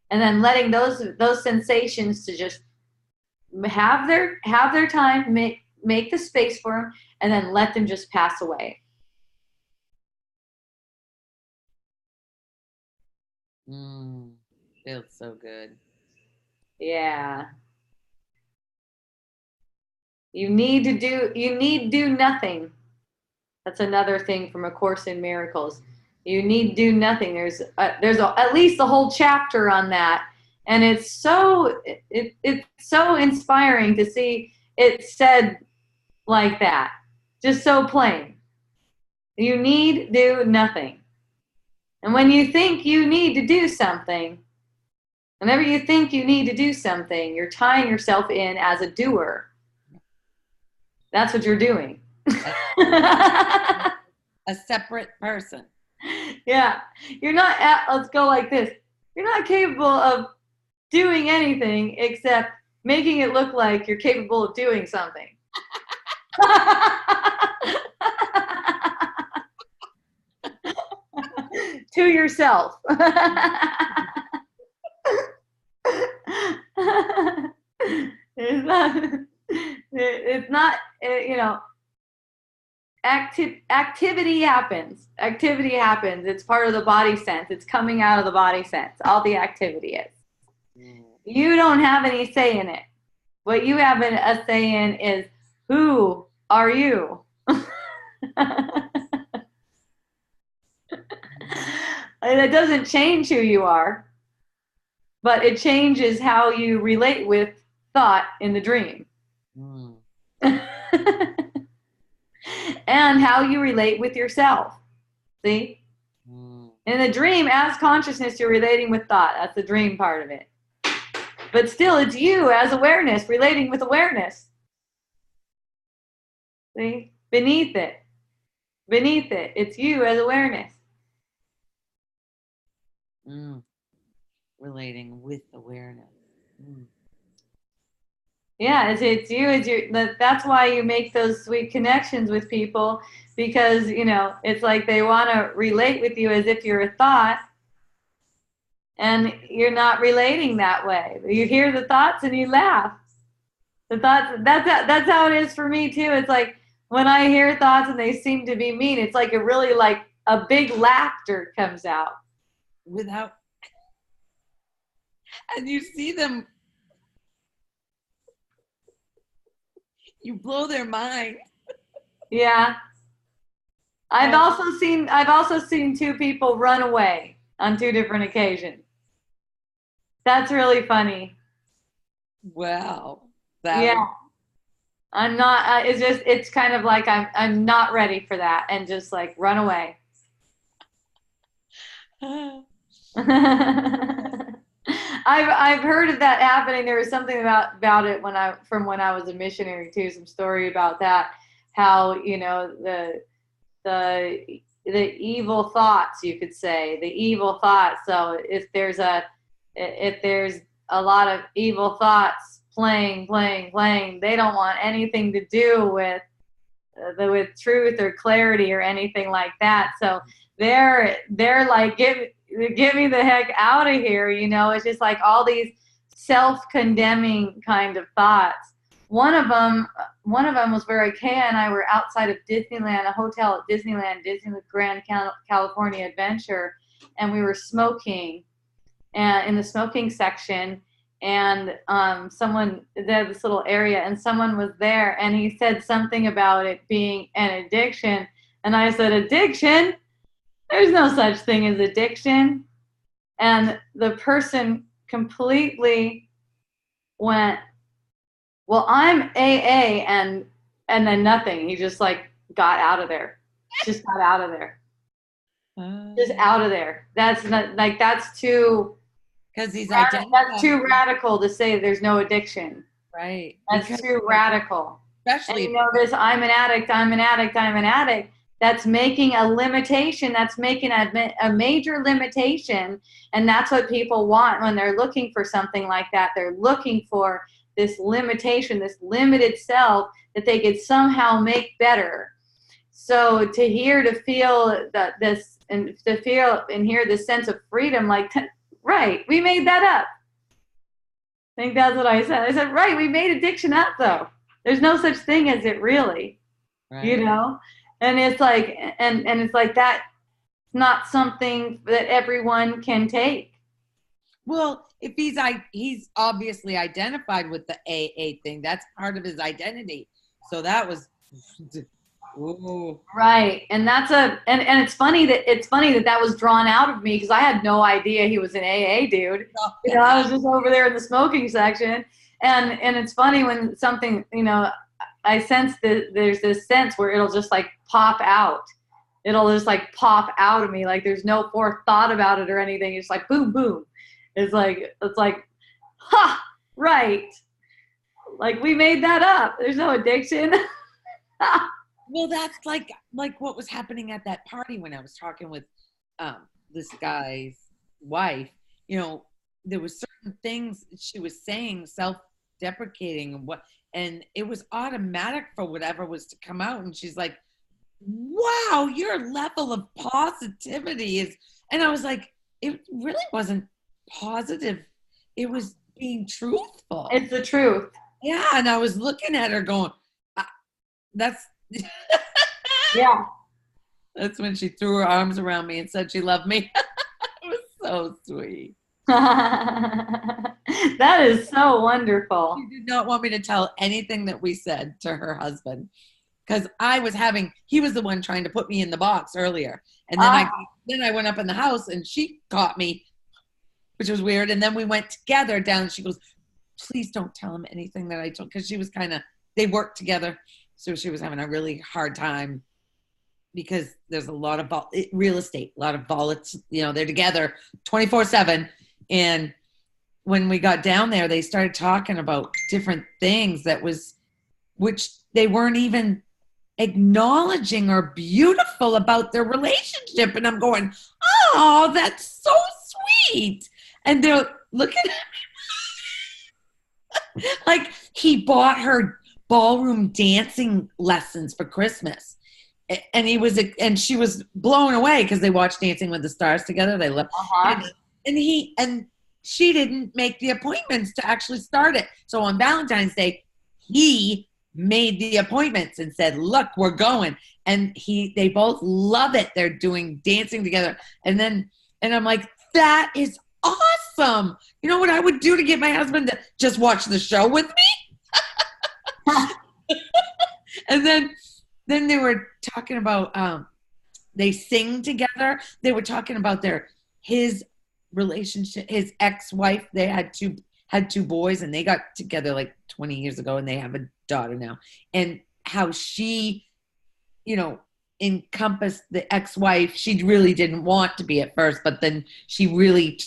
And then letting those sensations to just have their time, make the space for them, and then let them just pass away. Mm, feels so good. Yeah. You need do nothing. That's another thing from A Course in Miracles. You need do nothing. At least a whole chapter on that, and it's so inspiring to see it said like that, just so plain. You need do nothing. And when you think you need to do something, whenever you think you need to do something, you're tying yourself in as a doer. That's what you're doing. A separate person. Yeah. Let's go like this. You're not capable of doing anything except making it look like you're capable of doing something. To yourself. It's not, activity happens. Activity happens. It's part of the body sense. It's coming out of the body sense. All the activity is. You don't have any say in it. What you have a say in is, who are you? And it doesn't change who you are, but it changes how you relate with thought in the dream. Mm. And how you relate with yourself. See? Mm. In the dream, as consciousness, you're relating with thought. That's the dream part of it. But still, it's you as awareness relating with awareness. See? Beneath it. Beneath it. It's you as awareness. Mm. Relating with awareness. Mm. Yeah, it's you. That's why you make those sweet connections with people, because, it's like they want to relate with you as if you're a thought, and you're not relating that way. You hear the thoughts and you laugh. The thoughts, that's how it is for me too. It's like when I hear thoughts and they seem to be mean, it's like a big laughter comes out. Without, and you see them, you blow their mind. Yeah. I've also seen two people run away on two different occasions. That's really funny. Wow. Yeah. I'm not. It's kind of like I'm not ready for that, and just like run away. I've heard of that happening. There was something about it when I was a missionary too. Some story about that. How the evil thoughts, you could say, the evil thoughts. So if there's a lot of evil thoughts playing, they don't want anything to do with truth or clarity or anything like that. So they're like, get me the heck out of here. It's just like all these self-condemning kind of thoughts. One of them was where Kay and I were outside of Disneyland, a hotel at Disneyland Grand California Adventure, and we were smoking, and in the smoking section, and someone, they had this little area, and someone was there, and he said something about it being an addiction, and I said, addiction? There's no such thing as addiction. And the person completely went, well, I'm AA, and then nothing. He just like got out of there. Just got out of there. Just out of there. That's not like, that's too, because he's that's too radical to say there's no addiction. Right. That's because too radical. Especially, and this I'm an addict. That's making a limitation. That's making a major limitation. And that's what people want when they're looking for something like that. They're looking for this limitation, this limited self that they could somehow make better. So to feel that this, and to feel and hear this sense of freedom, like, right, we made that up. I think that's what I said. I said, right, we made addiction up though. There's no such thing as it really, right. And it's like, and it's like that. not something that everyone can take. Well, if he's obviously identified with the AA thing. That's part of his identity. So that was, ooh. Right. And and it's funny that that was drawn out of me because I had no idea he was an AA dude. I was just over there in the smoking section. And it's funny when something, I sense that there's this sense where it'll just like pop out. It'll just like pop out of me. Like there's no forethought about it or anything. It's like boom, boom. It's like, ha, right. Like we made that up. There's no addiction. Well, that's like what was happening at that party when I was talking with this guy's wife. There was certain things she was saying, self-deprecating, and it was automatic for whatever was to come out. And she's like, "Wow, your level of positivity is," and I was like, "It really wasn't positive. It was being truthful." It's the truth. Yeah, and I was looking at her going, "That's." Yeah. That's when she threw her arms around me and said she loved me. It was so sweet. That is so wonderful. She did not want me to tell anything that we said to her husband because he was the one trying to put me in the box earlier. And then I went up in the house and she caught me, which was weird. And then we went together down. She goes, "Please don't tell him anything that I told," because she was they worked together. So she was having a really hard time because there's a lot of real estate, a lot of they're together 24/7. And when we got down there, they started talking about different things which they weren't even acknowledging or beautiful about their relationship. And I'm going, "Oh, that's so sweet." And they're looking at me like he bought her ballroom dancing lessons for Christmas. And she was blown away because they watched Dancing with the Stars together. They loved and she didn't make the appointments to actually start it. So on Valentine's Day, he made the appointments and said, "Look, we're going." And they both love it. They're doing dancing together. And I'm like, "That is awesome." You know what I would do to get my husband to just watch the show with me? And then they were talking about they sing together. They were talking about his relationship, his ex-wife. They had two boys and they got together like 20 years ago and they have a daughter now. And how she, encompassed the ex-wife. She really didn't want to be at first, but then she really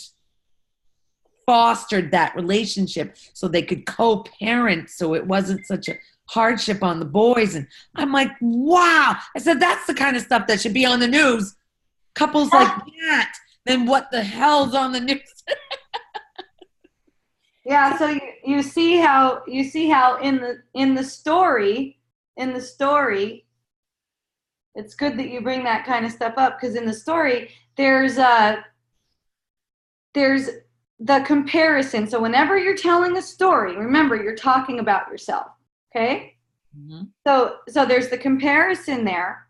fostered that relationship so they could co-parent, so it wasn't such a hardship on the boys. And I'm like, wow. I said, that's the kind of stuff that should be on the news. Couples like that. Then what the hell's on the news? Yeah, so you see how in the story, it's good that you bring that kind of stuff up, because in the story there's the comparison. So whenever you're telling a story, remember you're talking about yourself. Okay? Mm-hmm. So there's the comparison there.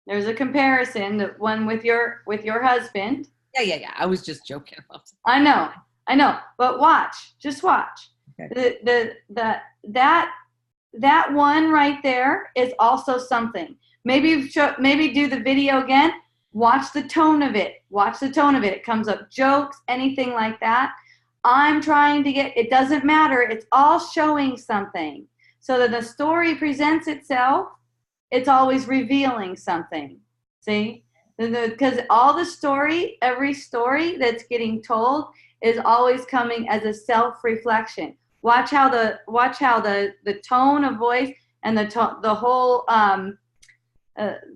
There's a comparison, the one with your husband. Yeah. I was just joking about it. I know. But just watch. Okay. That one right there is also something. Maybe do the video again. Watch the tone of it. It comes up jokes, anything like that. I'm trying to it doesn't matter. It's all showing something. So that the story presents itself, it's always revealing something. See? Because every story that's getting told is always coming as a self-reflection. Watch how the tone of voice and the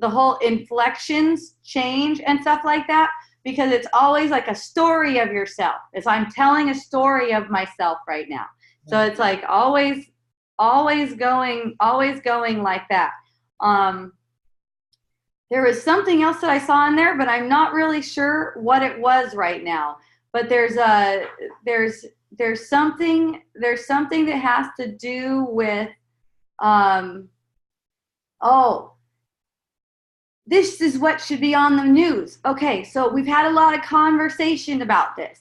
whole inflections change and stuff like that, because it's always like a story of yourself. As I'm telling a story of myself right now. So it's like always going like that. There was something else that I saw in there, but I'm not really sure what it was right now. But there's something that has to do with this is what should be on the news. Okay, so we've had a lot of conversation about this.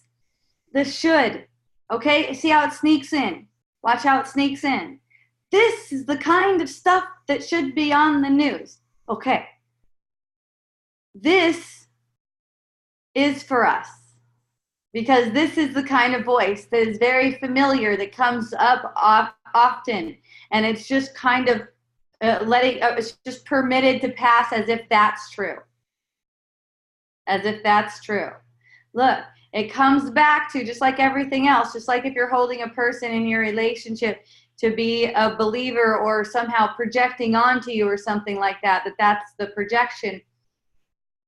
The should. Okay, see how it sneaks in. Watch how it sneaks in. This is the kind of stuff that should be on the news. Okay. This is for us. Because this is the kind of voice that is very familiar, that comes up often. And it's just kind of it's just permitted to pass as if that's true. As if that's true. Look, it comes back to, just like everything else, just like if you're holding a person in your relationship to be a believer or somehow projecting onto you or something like that, that's the projection.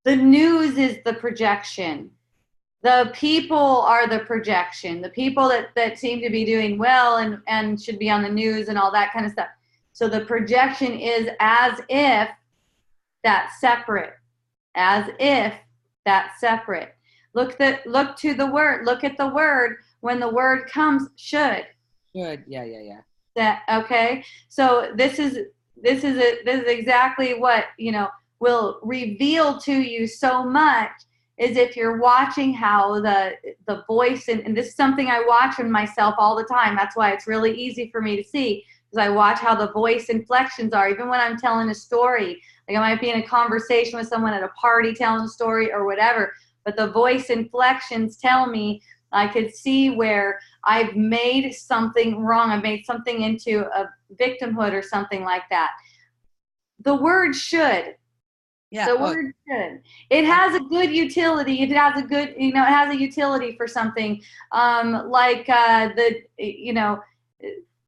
The news is the projection. The people are the projection. The people that seem to be doing well and should be on the news and all that kind of stuff. So the projection is as if that's separate. As if that's separate. Look to the word. Look at the word. When the word comes, should. Should. Yeah. That, okay. So this is exactly what, will reveal to you so much, is if you're watching how the voice, and this is something I watch in myself all the time. That's why it's really easy for me to see, because I watch how the voice inflections are, even when I'm telling a story. Like I might be in a conversation with someone at a party telling a story or whatever, but the voice inflections tell me, I could see where I've made something wrong. I've made something into a victimhood or something like that. The word should. Yeah. The word should. It has a good utility. It has a good, it has a utility for something. Like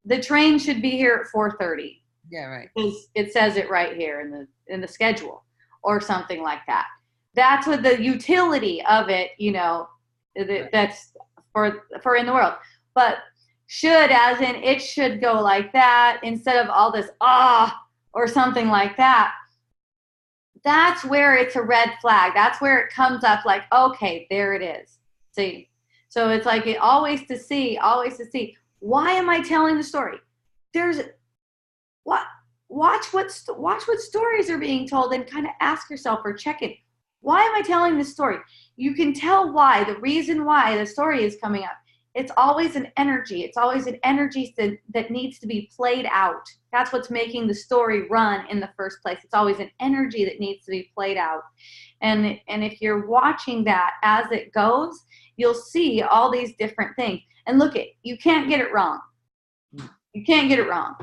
the train should be here at 4:30. Yeah, right. It says it right here in the schedule or something like that. That's what the utility of it, that's for in the world. But should, as in it should go like that instead of all this or something like that. That's where it's a red flag. That's where it comes up like, okay, there it is. See? So it's like always to see, why am I telling the story? Watch what stories are being told and kind of ask yourself or check it. Why am I telling this story? You can tell why, the reason why the story is coming up. It's always an energy. It's always an energy that needs to be played out. That's what's making the story run in the first place. It's always an energy that needs to be played out. And if you're watching that as it goes, you'll see all these different things. And look, you can't get it wrong. You can't get it wrong.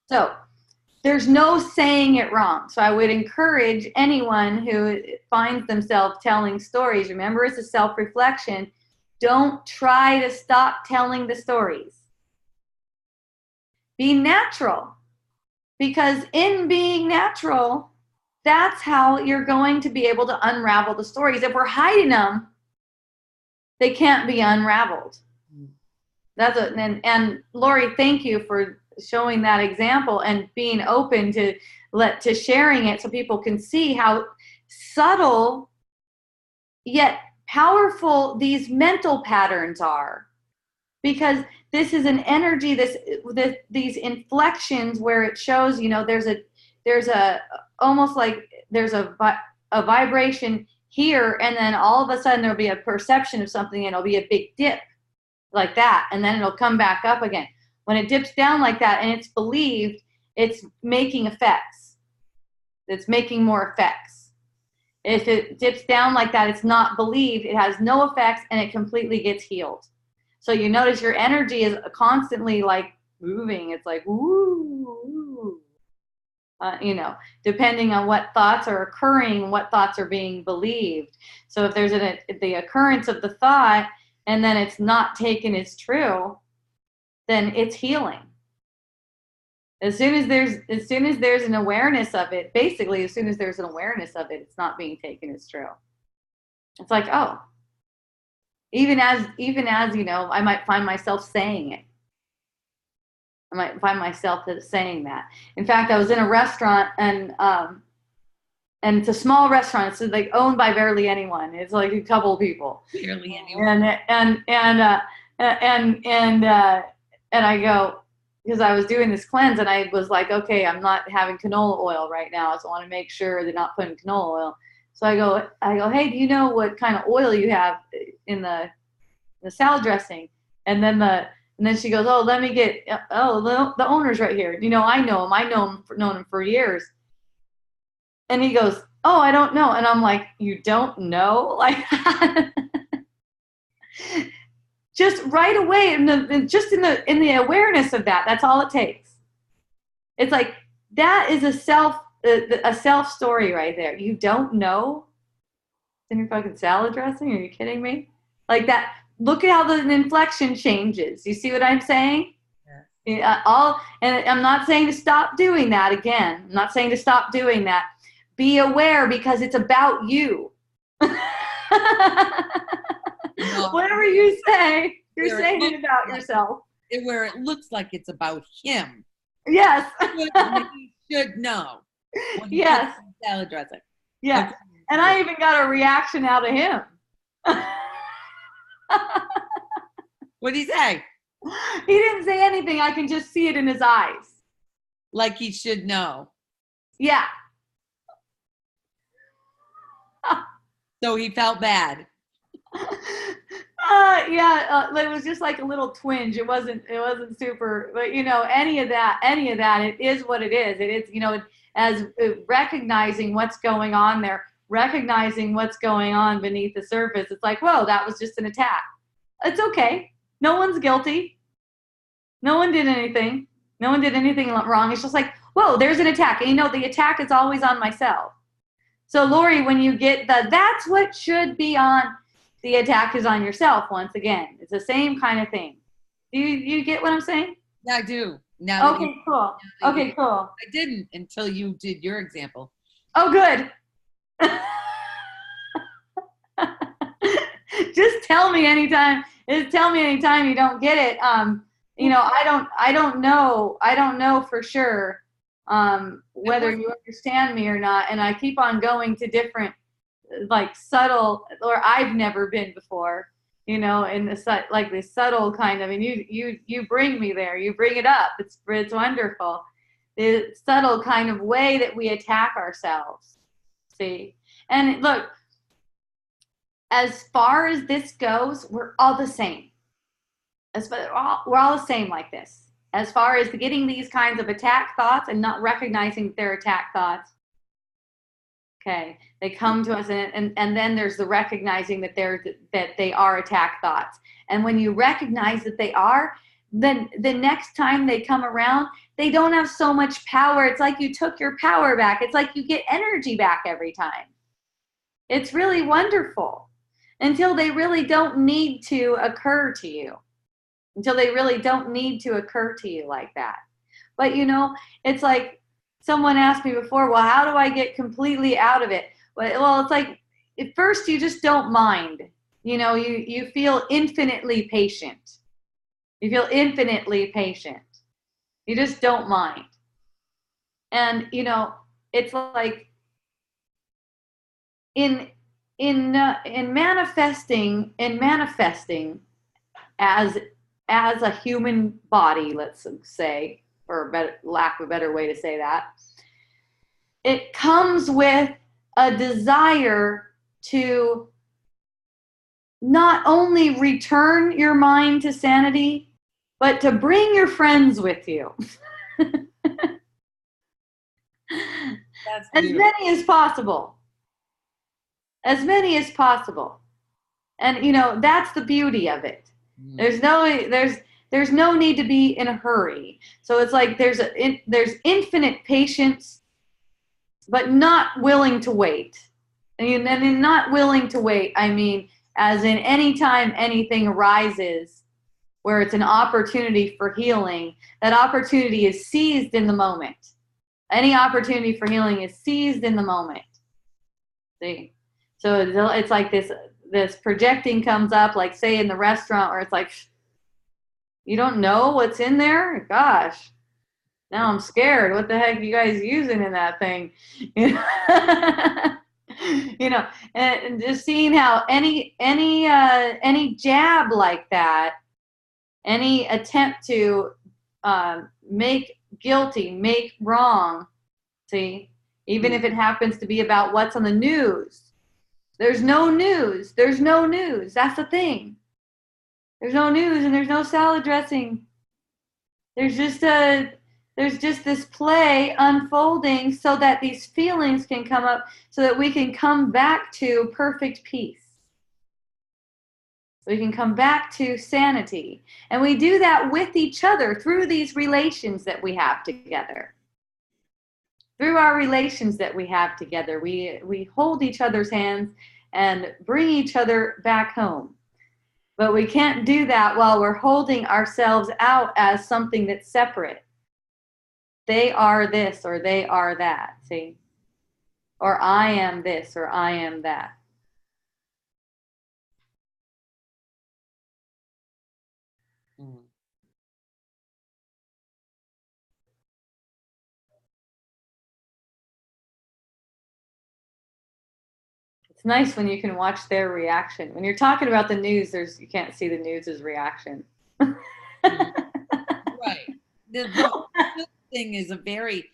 So there's no saying it wrong. So I would encourage anyone who finds themselves telling stories, remember it's a self-reflection, don't try to stop telling the stories. Be natural. Because in being natural, that's how you're going to be able to unravel the stories. If we're hiding them, they can't be unraveled. And Lori, thank you for showing that example and being open to sharing it so people can see how subtle yet powerful these mental patterns are. Because this is an energy, these inflections where it shows, there's a almost like there's a vibration here, and then all of a sudden there'll be a perception of something, and it'll be a big dip like that, and then it'll come back up again. When it dips down like that and it's believed, it's making effects. It's making more effects. If it dips down like that, it's not believed, it has no effects, and it completely gets healed. So you notice your energy is constantly like moving. It's like, woo, depending on what thoughts are occurring, what thoughts are being believed. So if there's the occurrence of the thought and then it's not taken as true, then it's healing. As soon as there's an awareness of it, basically, as soon as there's an awareness of it, it's not being taken as true. It's like, oh, even as I might find myself saying it. I might find myself saying that. In fact, I was in a restaurant and it's a small restaurant. It's like owned by barely anyone. It's like a couple of people. Barely anyone. And I go, because I was doing this cleanse and I was like, okay, I'm not having canola oil right now, so I want to make sure they're not putting canola oil. So I go, hey, do you know what kind of oil you have in the salad dressing? And then she goes, oh, let me get, the owner's right here. I know him. Known him for years. And he goes, oh, I don't know. And I'm like, you don't know? Like, just right away, in the awareness of that, that's all it takes. It's like, that is a self story right there. You don't know? It's in your fucking salad dressing? Are you kidding me? Like that. Look at how the inflection changes. You see what I'm saying? Yeah. And I'm not saying to stop doing that again. I'm not saying to stop doing that. Be aware, because it's about you. Whatever you say, you're saying it about yourself. Where it looks like it's about him. Yes. He should know. Yes. Salad dressing. Yes. Okay. And I even got a reaction out of him. What'd he say? He didn't say anything. I can just see it in his eyes. Like he should know. Yeah. So he felt bad. It was just like a little twinge. It wasn't super, but any of that, it is what it is. It is, as recognizing what's going on there, recognizing what's going on beneath the surface. It's like, whoa, that was just an attack. It's okay. No one's guilty. No one did anything. No one did anything wrong. It's just like, whoa, there's an attack. And the attack is always on myself. So Lori, when you get that's what should be on, the attack is on yourself once again. It's the same kind of thing. Do you get what I'm saying? Yeah, I do. Okay, cool. Okay, cool. I didn't until you did your example. Oh, good. Just tell me anytime. Tell me anytime you don't get it. I don't know for sure whether you understand me or not. And I keep on going to different, like, subtle, or I've never been before, in this subtle kind of, and you bring me there, you bring it up. It's wonderful. The subtle kind of way that we attack ourselves. See? And look, as far as this goes, we're all the same. We're all the same like this. As far as getting these kinds of attack thoughts and not recognizing that they're attack thoughts. Okay, they come to us, and then there's the recognizing that they are attack thoughts. And when you recognize that they are, then the next time they come around, they don't have so much power. It's like you took your power back. It's like you get energy back every time. It's really wonderful until they really don't need to occur to you. Until they really don't need to occur to you like that. But it's like someone asked me before, well, how do I get completely out of it? Well, it's like, at first you just don't mind. You feel infinitely patient. You feel infinitely patient. You just don't mind. And, it's like in manifesting as a human body, let's say, for lack of a better way to say that, it comes with a desire to not only return your mind to sanity, but to bring your friends with you. As many as possible. As many as possible. And, that's the beauty of it. There's no need to be in a hurry. So it's like there's infinite patience, but not willing to wait. And in not willing to wait, I mean, as in any time anything arises where it's an opportunity for healing, that opportunity is seized in the moment. Any opportunity for healing is seized in the moment. See? So it's like this projecting comes up, like say in the restaurant, where it's like, you don't know what's in there? Gosh, now I'm scared. What the heck are you guys using in that thing? And just seeing how any jab like that, any attempt to make guilty, make wrong. See, even if it happens to be about what's on the news. There's no news. There's no news. That's the thing. There's no news and there's no salad dressing. There's just this play unfolding so that these feelings can come up, so that we can come back to perfect peace. We can come back to sanity. And we do that with each other through these relations that we have together. Through our relations that we have together, we hold each other's hands and bring each other back home. But we can't do that while we're holding ourselves out as something that's separate. They are this or they are that, see? Or I am this or I am that. It's nice when you can watch their reaction. When you're talking about the news, you can't see the news's reaction. Right. The thing is a very,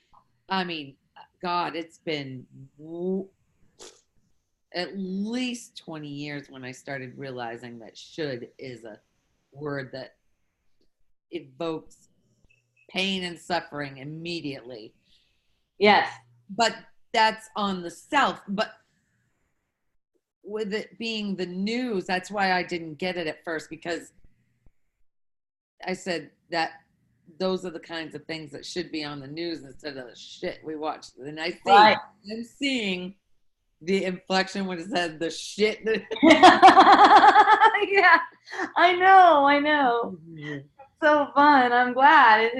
I mean, God, it's been at least 20 years when I started realizing that should is a word that evokes pain and suffering immediately. Yes. But that's on the self. But with it being the news, that's why I didn't get it at first, because I said that those are the kinds of things that should be on the news instead of the shit we watch. And I'm seeing the inflection when it said the shit. Yeah, I know. So fun. I'm glad.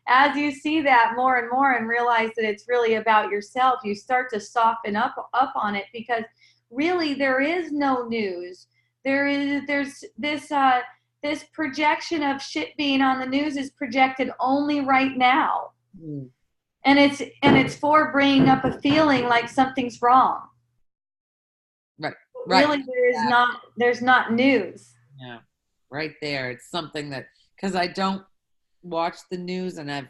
As you see that more and more and realize that it's really about yourself, you start to soften up on it, because really there is no news. There's this projection of shit being on the news is projected only right now. And it's for bringing up a feeling like something's wrong. Right. Really, there's not news. Yeah. Right there. It's something that, because I don't watch the news, and I've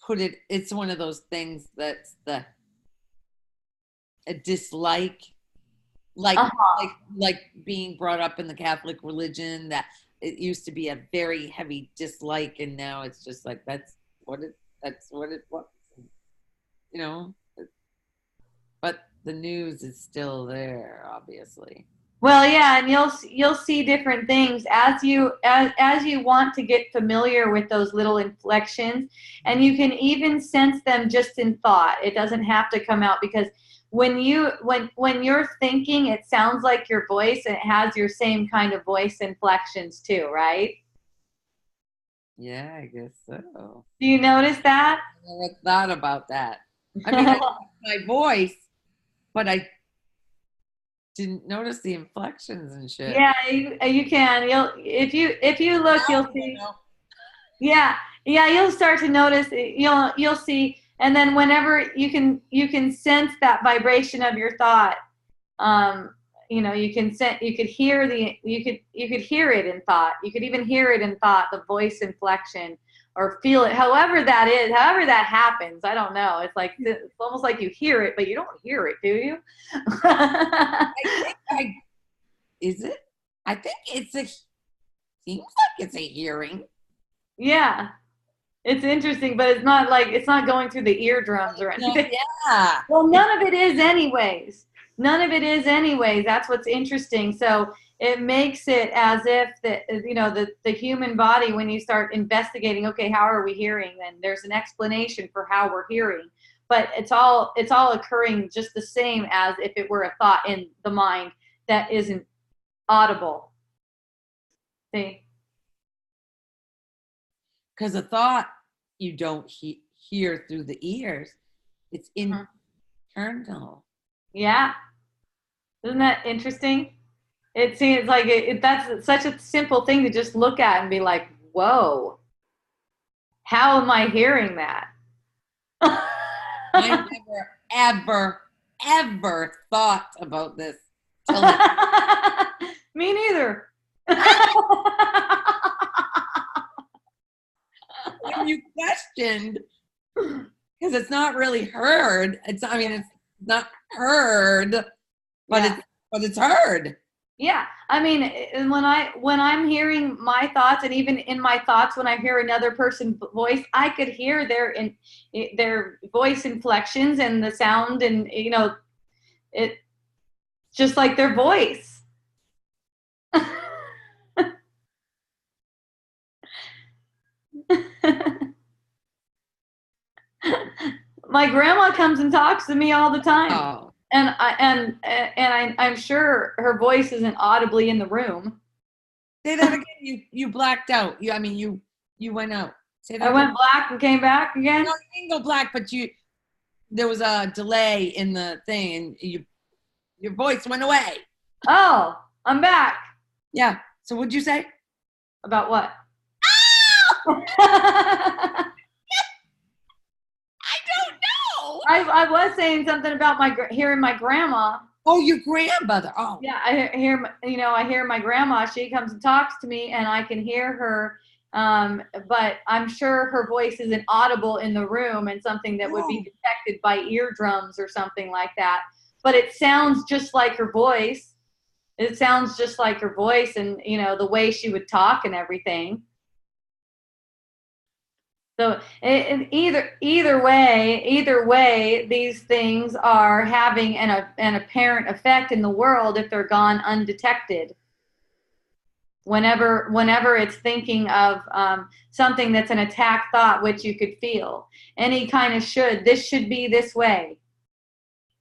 put it's one of those things that's a dislike, like being brought up in the Catholic religion, that it used to be a very heavy dislike, and now it's just like that's what it was, but the news is still there, obviously. Well, yeah, and you'll see different things as you want to get familiar with those little inflections, and you can even sense them just in thought. It doesn't have to come out, because when you're thinking, it sounds like your voice, and it has your same kind of voice inflections too, right? Yeah, I guess so. Do you notice that? I never thought about that. I mean, I my voice, but I didn't notice the inflections and shit. Yeah, you can. If you look, you'll see. Yeah, you'll start to notice. You'll see, and then whenever you can sense that vibration of your thought. You could hear it in thought. You could even hear it in thought, the voice inflection, or feel it. However that happens. I don't know. It's almost like you hear it, but you don't hear it, do you? Is it? I think seems like it's a hearing. Yeah. It's interesting, but it's not going through the eardrums or anything. Yeah. Well, none of it is anyways. That's what's interesting. So it makes it as if the human body, when you start investigating, okay, how are we hearing? Then there's an explanation for how we're hearing, but it's all occurring just the same as if it were a thought in the mind that isn't audible. See? Because a thought you don't hear through the ears, it's internal. Yeah. Isn't that interesting? It seems like that's such a simple thing to just look at and be like, whoa, how am I hearing that? I never, ever thought about this. Me neither. you questioned, because it's not really heard. It's not heard, but it's heard. Yeah. I mean, when I'm hearing my thoughts, and even in my thoughts, when I hear another person's voice, I could hear their voice inflections and the sound, and it just like their voice. My grandma comes and talks to me all the time. Oh. And I'm sure her voice isn't audibly in the room. Say that again. You blacked out. You went out. Say that I again. went black and came back again. No, you didn't go black, but there was a delay in the thing, and your voice went away. Oh, I'm back. Yeah. So what'd you say? About what? I don't know. I was saying something about hearing my grandma. Oh, your grandmother. Oh. Yeah, I hear my grandma. She comes and talks to me, and I can hear her. But I'm sure her voice isn't audible in the room, and something that would be detected by eardrums or something like that. But it sounds just like her voice. It sounds just like her voice, and the way she would talk and everything. So either way, these things are having an apparent effect in the world if they're gone undetected. Whenever it's thinking of something that's an attack thought, which you could feel, any kind of this should be this way.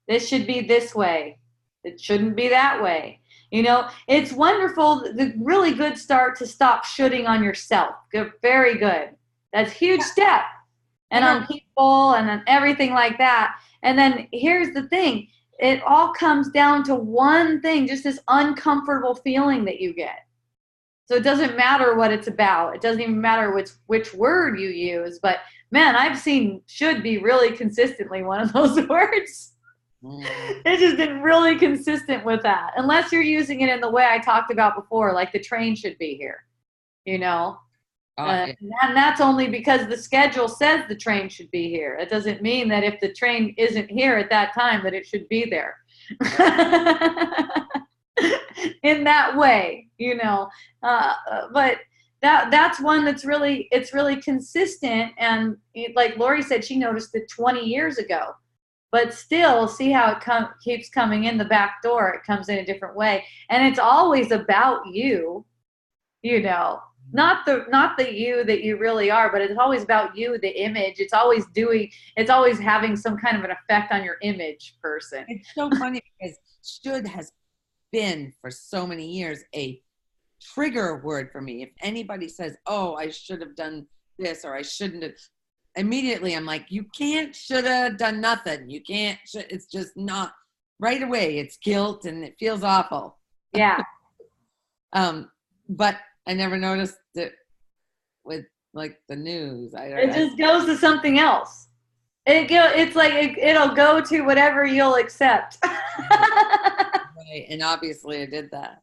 This should be this way. It shouldn't be that way. It's wonderful. The really good start to stop shoulding on yourself. Good, very good. That's a huge step. And on people and on everything like that. And then here's the thing. It all comes down to one thing, just this uncomfortable feeling that you get. So it doesn't matter what it's about. It doesn't even matter which word you use. But, man, I've seen should be really consistently one of those words. It's just been really consistent with that. Unless you're using it in the way I talked about before, like the train should be here, And that's only because the schedule says the train should be here. It doesn't mean that if the train isn't here at that time that it should be there. In that way, but that's one that's really consistent. And like Lori said, she noticed it 20 years ago. But still, see how it keeps coming in the back door. It comes in a different way. And it's always about you, not the you that you really are, but it's always about you, the image. It's always having some kind of an effect on your image person. It's so funny because should has been for so many years a trigger word for me. If anybody says, oh, I should have done this or I shouldn't have, immediately I'm like, you can't should have done nothing. You can't, it's just not right away. It's guilt and it feels awful. Yeah. But I never noticed it with like the news. It just goes to something else. It's like it'll go to whatever you'll accept. Right. And obviously I did that.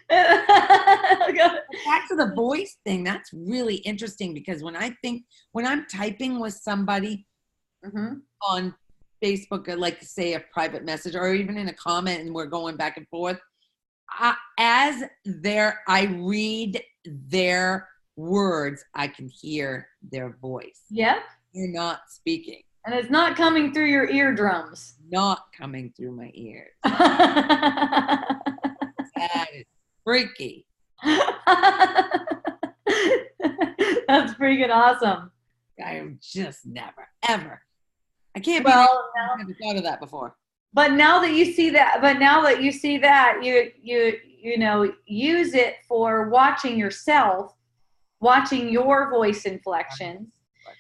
Back to the voice thing, that's really interesting because when I'm typing with somebody on Facebook, like say a private message or even in a comment and we're going back and forth, I read their words, I can hear their voice. Yep. You're not speaking. And it's not coming through your eardrums. Not coming through my ears. That is freaky. That's freaking awesome. I am just never, ever. I can't believe I never thought of that before. But now that you see that, you use it for watching yourself, watching your voice inflections,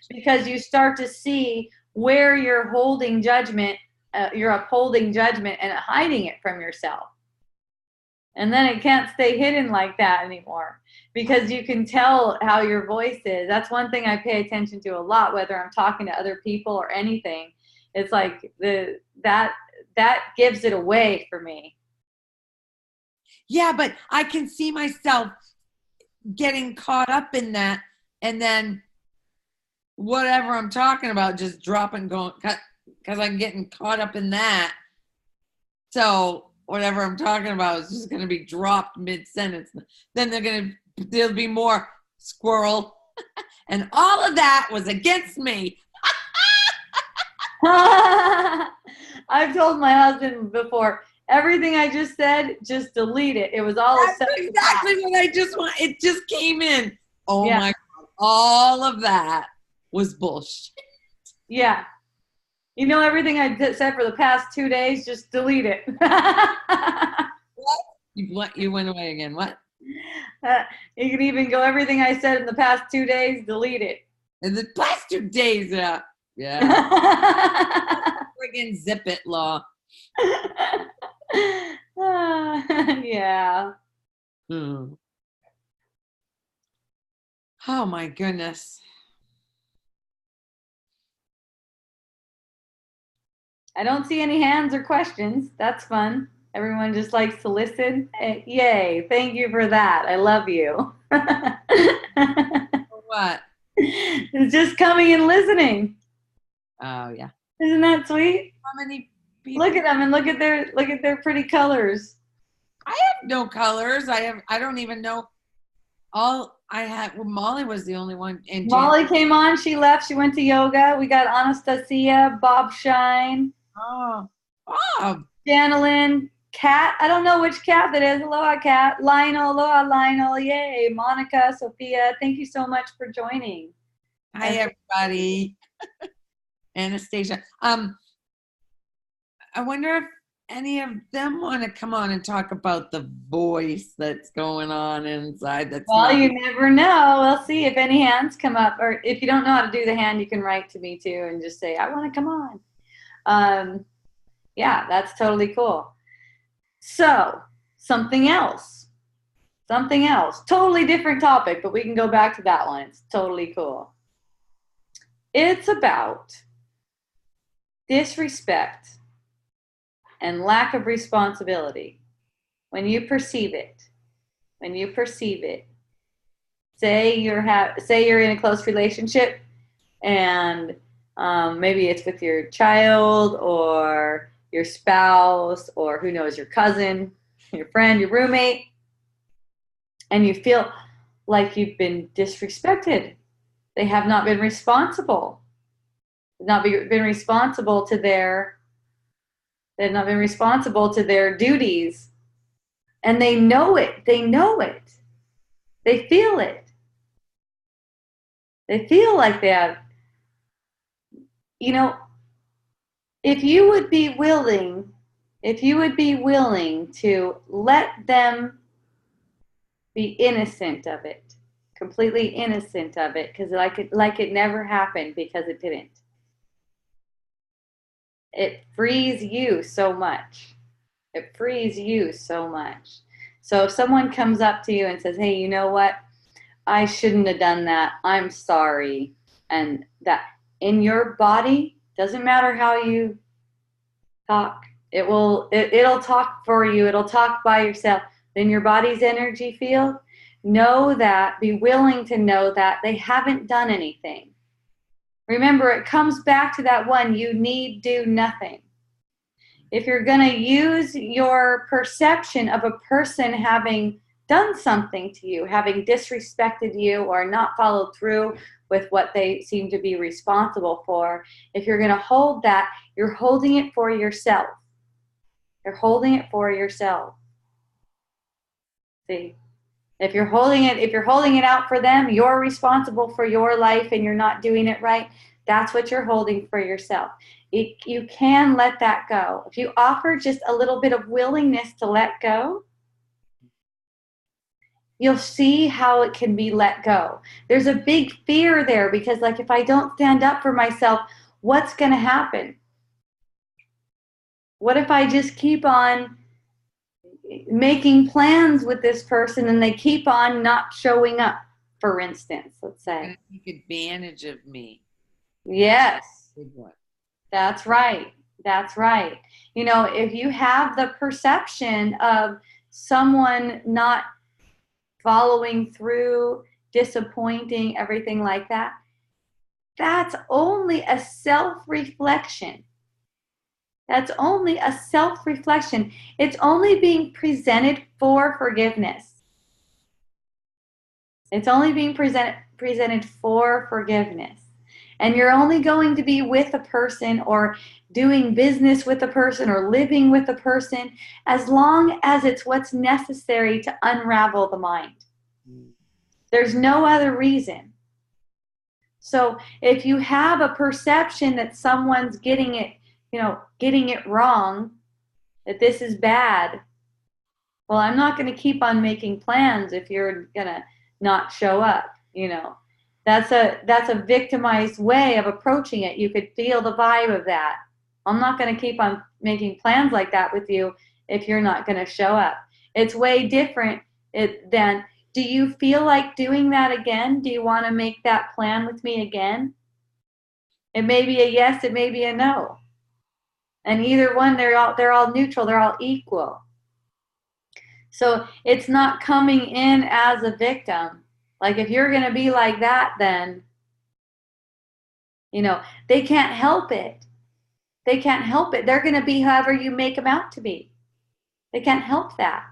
because you start to see where you're holding judgment, you're upholding judgment and hiding it from yourself. And then it can't stay hidden like that anymore because you can tell how your voice is. That's one thing I pay attention to a lot, whether I'm talking to other people or anything. It's like that gives it away for me. Yeah, but I can see myself getting caught up in that and then whatever I'm talking about just dropping, going, because I'm getting caught up in that. So whatever I'm talking about is just going to be dropped mid-sentence. Then there'll be more squirrel. And all of that was against me. I've told my husband before, everything I just said, just delete it. It was all That's exactly what I just want. It just came in. Oh yeah. my God. All of that was bullshit. Yeah. You know, everything I said for the past 2 days, just delete it. What? You went away again. What? You can even go, everything I said in the past 2 days, delete it. In the past 2 days, yeah. Friggin' zip it law. Yeah. Hmm. Oh my goodness. I don't see any hands or questions. That's fun. Everyone just likes to listen. Yay. Thank you for that. I love you. For what? It's just coming and listening. Oh yeah. Isn't that sweet? How many people? Look at them and look at their pretty colors. I have no colors. I don't even know. All I had, well, Molly was the only one in Molly came on, she left, she went to yoga. We got Anastasia, Bob Shine, Oh, Bob. Janelyn, Kat. I don't know which cat that is. Aloha, Kat. Lionel, aloha, Lionel. Yay. Monica, Sophia. Thank you so much for joining. Hi, everybody. Anastasia. I wonder if any of them want to come on and talk about the voice that's going on inside. Well, you never know. We'll see if any hands come up, or if you don't know how to do the hand, you can write to me too and just say, I want to come on. Yeah, that's totally cool. So, something else, totally different topic, but we can go back to that one. It's totally cool. It's about disrespect and lack of responsibility. When you perceive it, say you're in a close relationship, and maybe it's with your child or your spouse, or who knows, your cousin, your friend, your roommate, and you feel like you've been disrespected. They have not been responsible. They've not been responsible to their duties. And they know it. They feel it. They feel like they have, if you would be willing to let them be innocent of it, completely innocent of it, because like it never happened, because it didn't. It frees you so much. So if someone comes up to you and says, hey, you know what? I shouldn't have done that. I'm sorry. And that in your body, doesn't matter how you talk. It'll talk for you. It'll talk by yourself. In your body's energy field, know that, be willing to know that they haven't done anything. Remember, it comes back to that one, you need do nothing. If you're going to use your perception of a person having done something to you, having disrespected you or not followed through with what they seem to be responsible for, if you're going to hold that, you're holding it for yourself. You're holding it for yourself. See? If you're holding it out for them, you're responsible for your life and you're not doing it right. That's what you're holding for yourself. You can let that go. If you offer just a little bit of willingness to let go, you'll see how it can be let go. There's a big fear there, because like, if I don't stand up for myself, what's going to happen? What if I just keep on making plans with this person and they keep on not showing up, for instance, let's say. Take advantage of me. Yes. That's right. If you have the perception of someone not following through, disappointing, everything like that, that's only a self-reflection. That's only a self-reflection. It's only being presented for forgiveness. It's only being presented for forgiveness. And you're only going to be with a person or doing business with a person or living with a person as long as it's what's necessary to unravel the mind. There's no other reason. So if you have a perception that someone's getting it wrong, that this is bad, well, I'm not going to keep on making plans if you're going to not show up, That's a victimized way of approaching it. You could feel the vibe of that. I'm not going to keep on making plans like that with you if you're not going to show up. It's way different than, do you feel like doing that again? Do you want to make that plan with me again? It may be a yes, it may be a no. And either one, they're all neutral, they're all equal. So it's not coming in as a victim. Like if you're going to be like that, then, they can't help it. They can't help it. They're going to be however you make them out to be. They can't help that.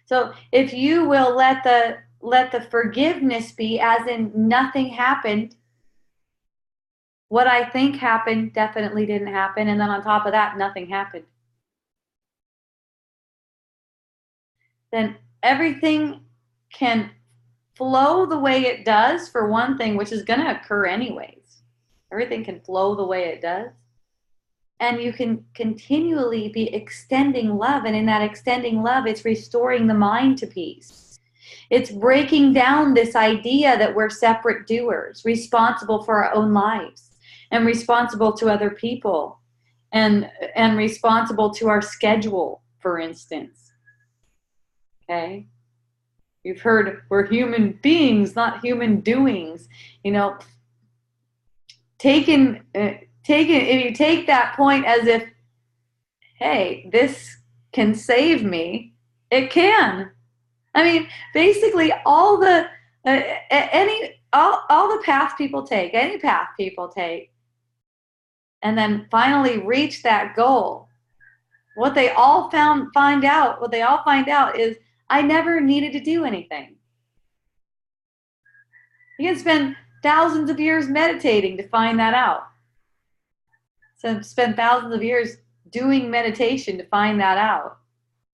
So if you will let the forgiveness be, as in nothing happened, what I think happened definitely didn't happen, and then on top of that, nothing happened. Then everything can flow the way it does, for one thing, which is going to occur anyways. Everything can flow the way it does. And you can continually be extending love. And in that extending love, it's restoring the mind to peace. It's breaking down this idea that we're separate doers, responsible for our own lives, and responsible to other people, and responsible to our schedule, for instance. Okay? You've heard we're human beings, not human doings. If you take that point as if, hey, this can save me, it can. I mean, basically all the path people take, any path people take, and then finally reach that goal, what they all find out is, I never needed to do anything. You can spend thousands of years meditating to find that out. So spend thousands of years doing meditation to find that out.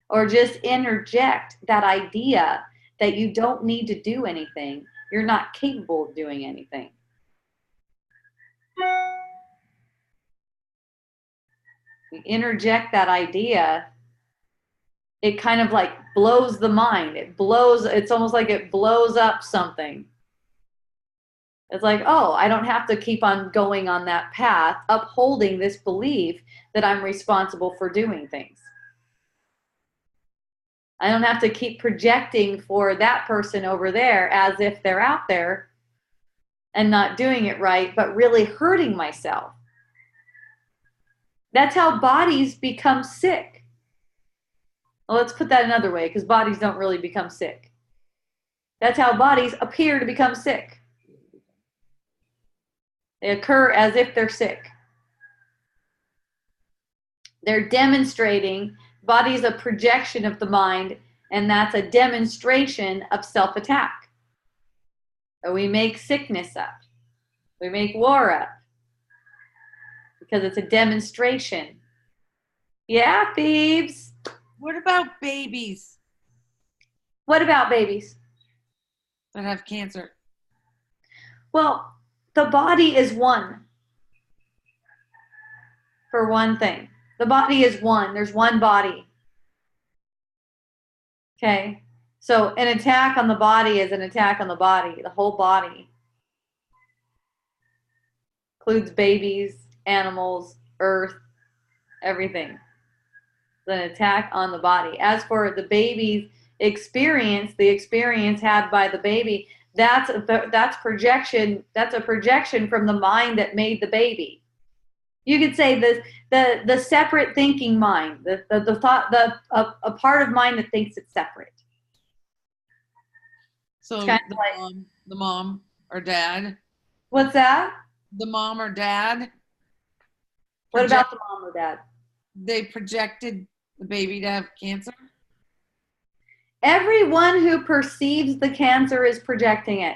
Or just interject that idea that you don't need to do anything. You're not capable of doing anything. You interject that idea, it kind of like blows the mind. It's almost like it blows up something. It's like, oh, I don't have to keep on going on that path, upholding this belief that I'm responsible for doing things. I don't have to keep projecting for that person over there as if they're out there and not doing it right, but really hurting myself. That's how bodies become sick. Well, let's put that another way, because bodies don't really become sick. That's how bodies appear to become sick. They occur as if they're sick. They're demonstrating, body's a projection of the mind, and that's a demonstration of self-attack. So we make sickness up. We make war up. Because it's a demonstration. Yeah, Phoebes? What about babies What about babies? that have cancer? Well, the body is one. For one thing. The body is one. There's one body. Okay? So an attack on the body is an attack on the body. The whole body. Includes babies, animals, earth, everything. It's an attack on the body. As for the baby's experience, the experience had by the baby, that's projection. That's a projection from the mind that made the baby. You could say the separate thinking mind, the thought, a part of mind that thinks it's separate. So It's kind the of like, mom or dad What's that? The mom or dad What project, about the mom or dad? they projected the baby to have cancer. Everyone who perceives the cancer is projecting it.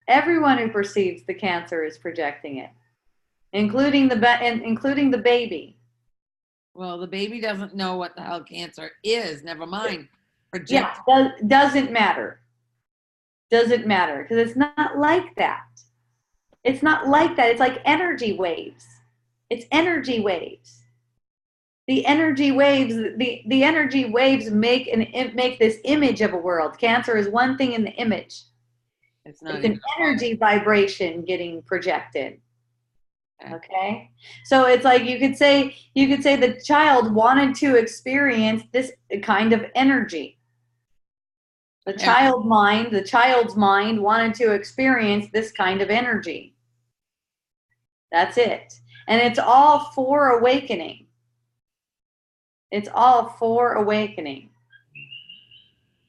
Everyone who perceives the cancer is projecting it, including the baby. Well, the baby doesn't know what the hell cancer is. Never mind. Yeah, Project. doesn't matter. Doesn't matter because it's not like that. It's not like that. It's like energy waves. It's energy waves. The energy waves, the energy waves make this image of a world. Cancer is one thing in the image. It's not It's even an a energy vibration getting projected. Okay. So it's like you could say the child wanted to experience this kind of energy. The child's mind wanted to experience this kind of energy. That's it. And it's all for awakening. It's all for awakening.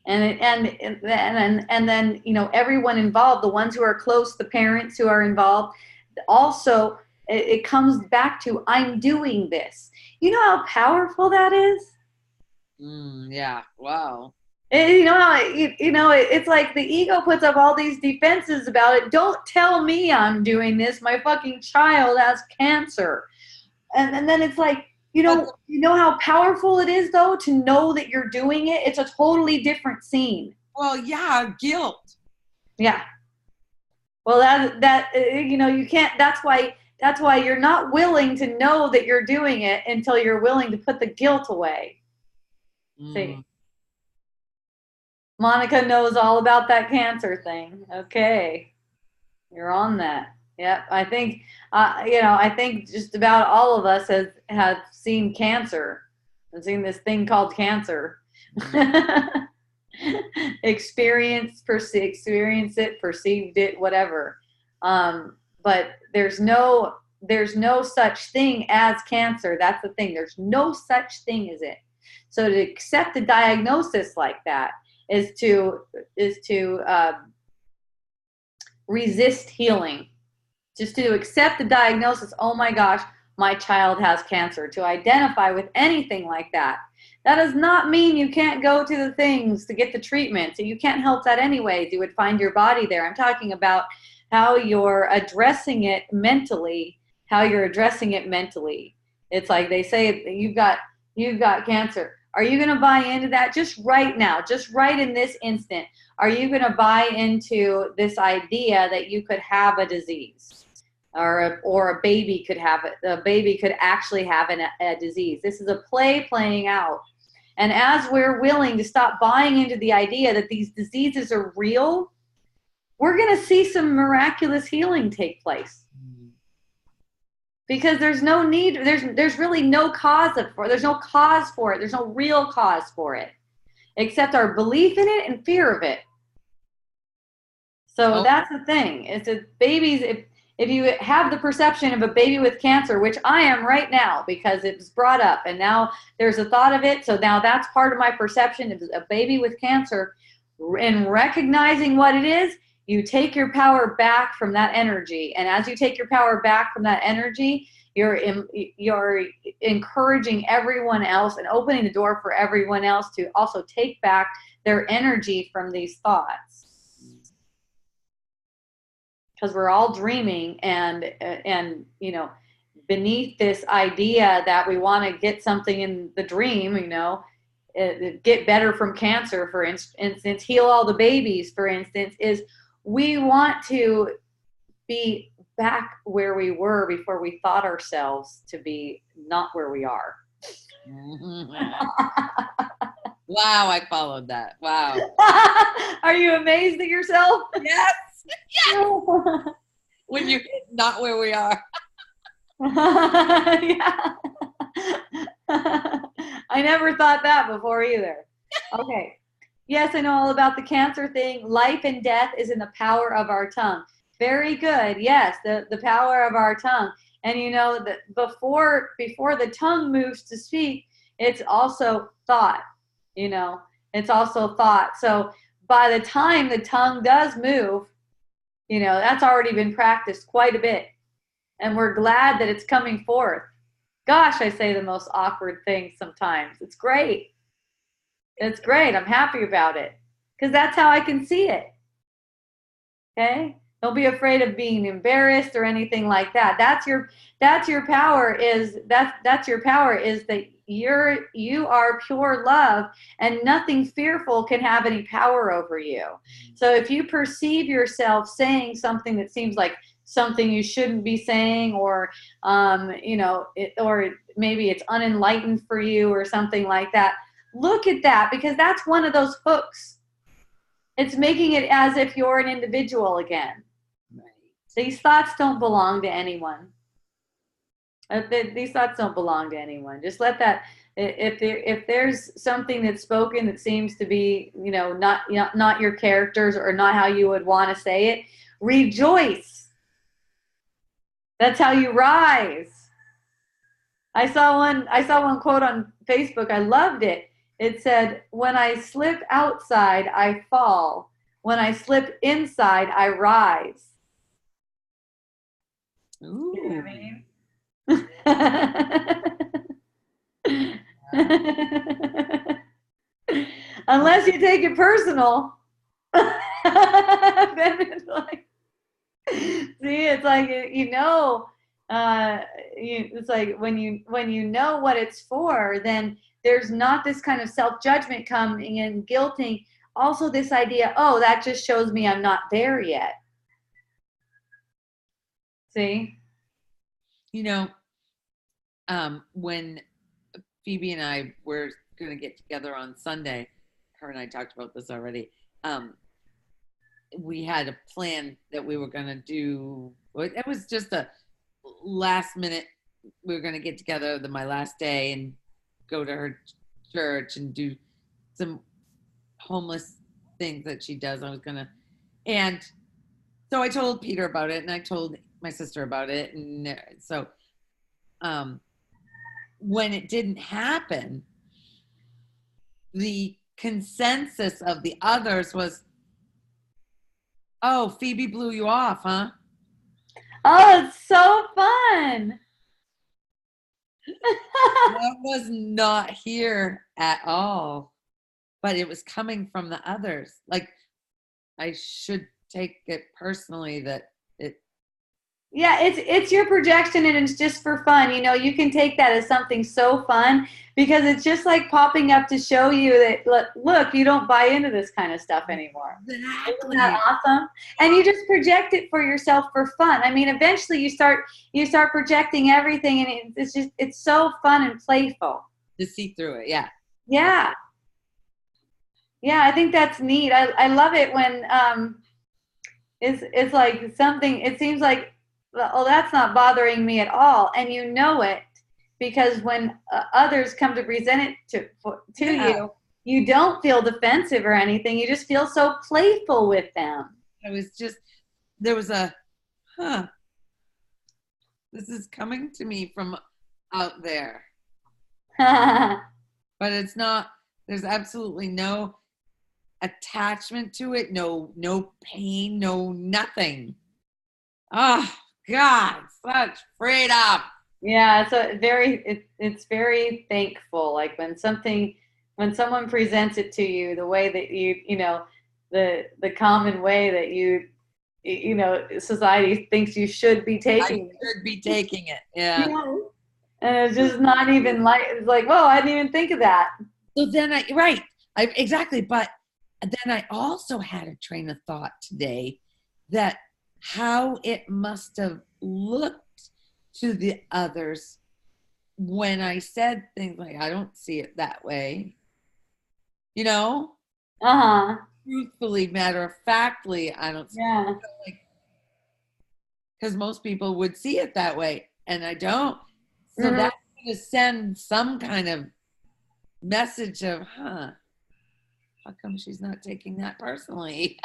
And then, you know, everyone involved, the ones who are close, the parents who are involved, also it comes back to, I'm doing this. You know how powerful that is? Yeah. Wow. You know how it's like the ego puts up all these defenses about it. Don't tell me I'm doing this. My fucking child has cancer. And then it's like, you know how powerful it is though to know that you're doing it. It's a totally different scene. Well, yeah, guilt. Yeah. Well, that you know, you can't. That's why you're not willing to know that you're doing it until you're willing to put the guilt away. See, Monica knows all about that cancer thing. Okay, you're on that. Yep. I think I think just about all of us have seen cancer and seen this thing called cancer. Experienced it, perceived it, whatever. But there's no such thing as cancer. That's the thing. There's no such thing as it. So to accept a diagnosis like that is to resist healing. Just to accept the diagnosis, oh my gosh, my child has cancer. To identify with anything like that. That does not mean you can't go to the things to get the treatment. So you can't help that anyways. You would find your body there. I'm talking about how you're addressing it mentally, It's like they say you've got cancer. Are you going to buy into that just right now, just right in this instant? Are you going to buy into this idea that you could have a disease? Or a baby could have it. A baby could actually have a disease. This is a play playing out. And as we're willing to stop buying into the idea that these diseases are real, we're going to see some miraculous healing take place. Because there's no need, there's really no cause for it. There's no cause for it. There's no real cause for it, except our belief in it and fear of it. So that's the thing. It's a babies. If you have the perception of a baby with cancer, which I am right now because it's brought up and now there's a thought of it. So now that's part of my perception of a baby with cancer. In recognizing what it is, you take your power back from that energy. And as you take your power back from that energy, you're encouraging everyone else and opening the door for everyone else to also take back their energy from these thoughts. Because we're all dreaming and you know, beneath this idea that we want to get something in the dream, you know, get better from cancer, for instance, heal all the babies, for instance, is we want to be back where we were before we thought ourselves to be not where we are. Wow, I followed that. Wow. Are you amazed at yourself? Yes. Yes. When you're not where we are. Yeah. I never thought that before either. Okay. Yes, I know all about the cancer thing. Life and death is in the power of our tongue. Very good. Yes, the power of our tongue. And you know that before the tongue moves to speak, it's also thought. You know, it's also thought. So by the time the tongue does move, That's already been practiced quite a bit. And we're glad that it's coming forth. Gosh, I say the most awkward things sometimes. It's great. It's great. I'm happy about it because that's how I can see it. Okay? Don't be afraid of being embarrassed or anything like that. That's your power is that's your power is that you are pure love and nothing fearful can have any power over you. So if you perceive yourself saying something that seems like something you shouldn't be saying, or or maybe it's unenlightened for you or something like that, look at that, because that's one of those hooks. It's making it as if you're an individual again. Right. These thoughts don't belong to anyone. These thoughts don't belong to anyone. Just let that. If there's something that's spoken that seems to be, not your characters or not how you would want to say it, rejoice. That's how you rise. I saw one quote on Facebook. I loved it. It said, "When I slip outside, I fall. When I slip inside, I rise." Ooh. You know what I mean? Unless you take it personal. Then it's like, see, it's like, it's like when you know what it's for, then there's not this kind of self-judgment coming and guilting. Also this idea, oh, that just shows me I'm not there yet. See? When Phoebe and I were going to get together on Sunday, her and I talked about this already. We had a plan that we were going to do. It was just a last minute. We were going to get together my last day and go to her church and do some homeless things that she does. And so I told Peter about it, and I told my sister about it. And so when it didn't happen, the consensus of the others was, "Oh, Phoebe blew you off, huh?" Oh, it's so fun. That was not here at all, but it was coming from the others. Like, I should take it personally that it. Yeah, it's your projection and it's just for fun. You can take that as something so fun because it's just like popping up to show you that, look, you don't buy into this kind of stuff anymore. Exactly. Isn't that awesome? And you just project it for yourself for fun. I mean, eventually you start projecting everything, and it's so fun and playful. To see through it, yeah. Yeah. Yeah, I think that's neat. I love it when it's like something, it seems like, oh, that's not bothering me at all, and you know it because when others come to present it to you don't feel defensive or anything. You just feel so playful with them. There was a, this is coming to me from out there. But it's not, there's absolutely no attachment to it, no pain, no nothing. Oh God, such freedom. Yeah, so it's very thankful. Like when someone presents it to you the way that the common way that society thinks you should be taking it. Should be taking it. Yeah. And it's just not even it's like, whoa, I didn't even think of that. So then exactly. But then I also had a train of thought today that how it must have looked to the others when I said things like, I don't see it that way. Truthfully, matter-of-factly, I don't see it. Because most people would see it that way, and I don't. So that's going to send some kind of message of, how come she's not taking that personally?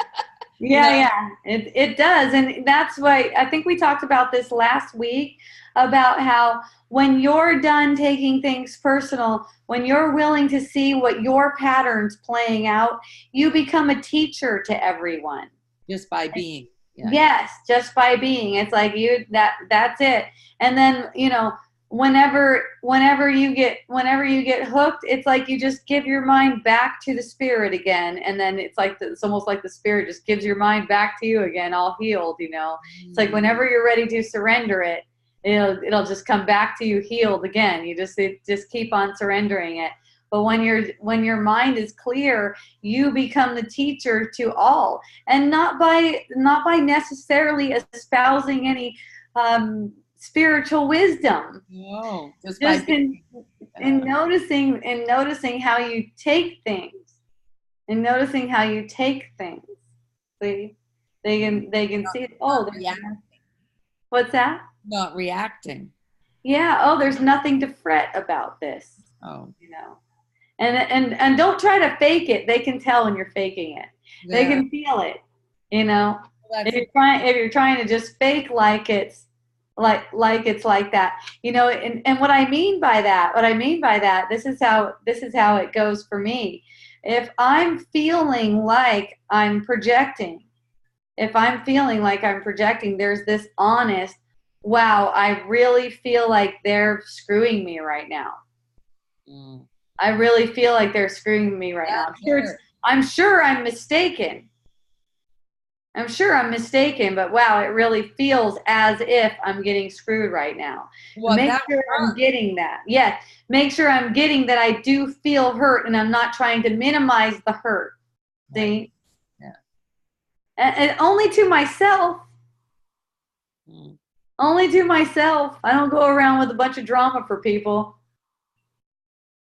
Yeah, it does. And that's why I think we talked about this last week about how when you're done taking things personal, when you're willing to see what your patterns playing out, you become a teacher to everyone. Just by being. Yeah. Yes, just by being. It's like that's it. And then, whenever you get hooked, it's like you just give your mind back to the spirit again, and then it's like it's almost like the spirit just gives your mind back to you again, all healed. It's like whenever you're ready to surrender it, it'll just come back to you healed again. You just keep on surrendering it. But when your mind is clear, you become the teacher to all, and not by necessarily espousing any spiritual wisdom. No, Just in noticing how you take things, and noticing how you take things. See, they can see. Oh, what's that? Not reacting. Yeah. Oh, there's nothing to fret about this. Oh. And don't try to fake it. They can tell when you're faking it. Yeah. They can feel it. If you're trying to just fake like it's like that. And what I mean by that, this is how it goes for me. If I'm feeling like I'm projecting, there's this honest, wow, I really feel like they're screwing me right now. I really feel like they're screwing me right now. I'm sure I'm mistaken. But wow, it really feels as if I'm getting screwed right now. Well, make sure I'm getting that. Yes. Make sure I'm getting that I do feel hurt, and I'm not trying to minimize the hurt. See? Yeah. And only to myself. Only to myself. I don't go around with a bunch of drama for people.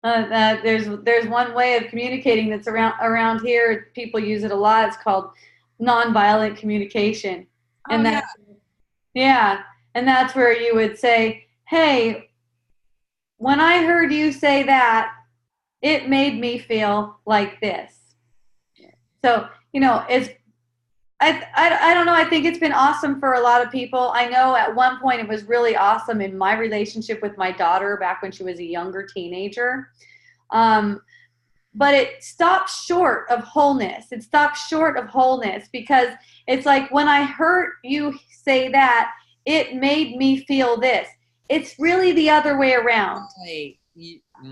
There's one way of communicating that's around here. People use it a lot. It's called nonviolent communication. And and that's where you would say, hey, when I heard you say that, it made me feel like this. So, it's I don't know. I think it's been awesome for a lot of people. I know at one point it was really awesome in my relationship with my daughter back when she was a younger teenager. But it stopped short of wholeness. Because it's like when I heard you say that, it made me feel this. It's really the other way around. Right.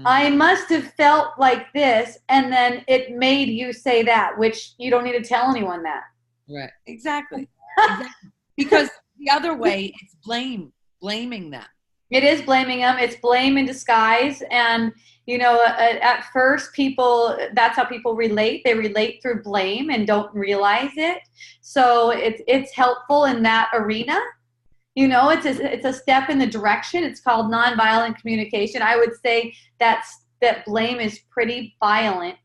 I must have felt like this, and then it made you say that, which you don't need to tell anyone that. Right. Exactly. Because the other way, it's blaming them. It is blaming them. It's blame in disguise. And, at first that's how people relate. They relate through blame and don't realize it. So it's helpful in that arena. It's a step in the direction. It's called nonviolent communication. I would say that blame is pretty violent.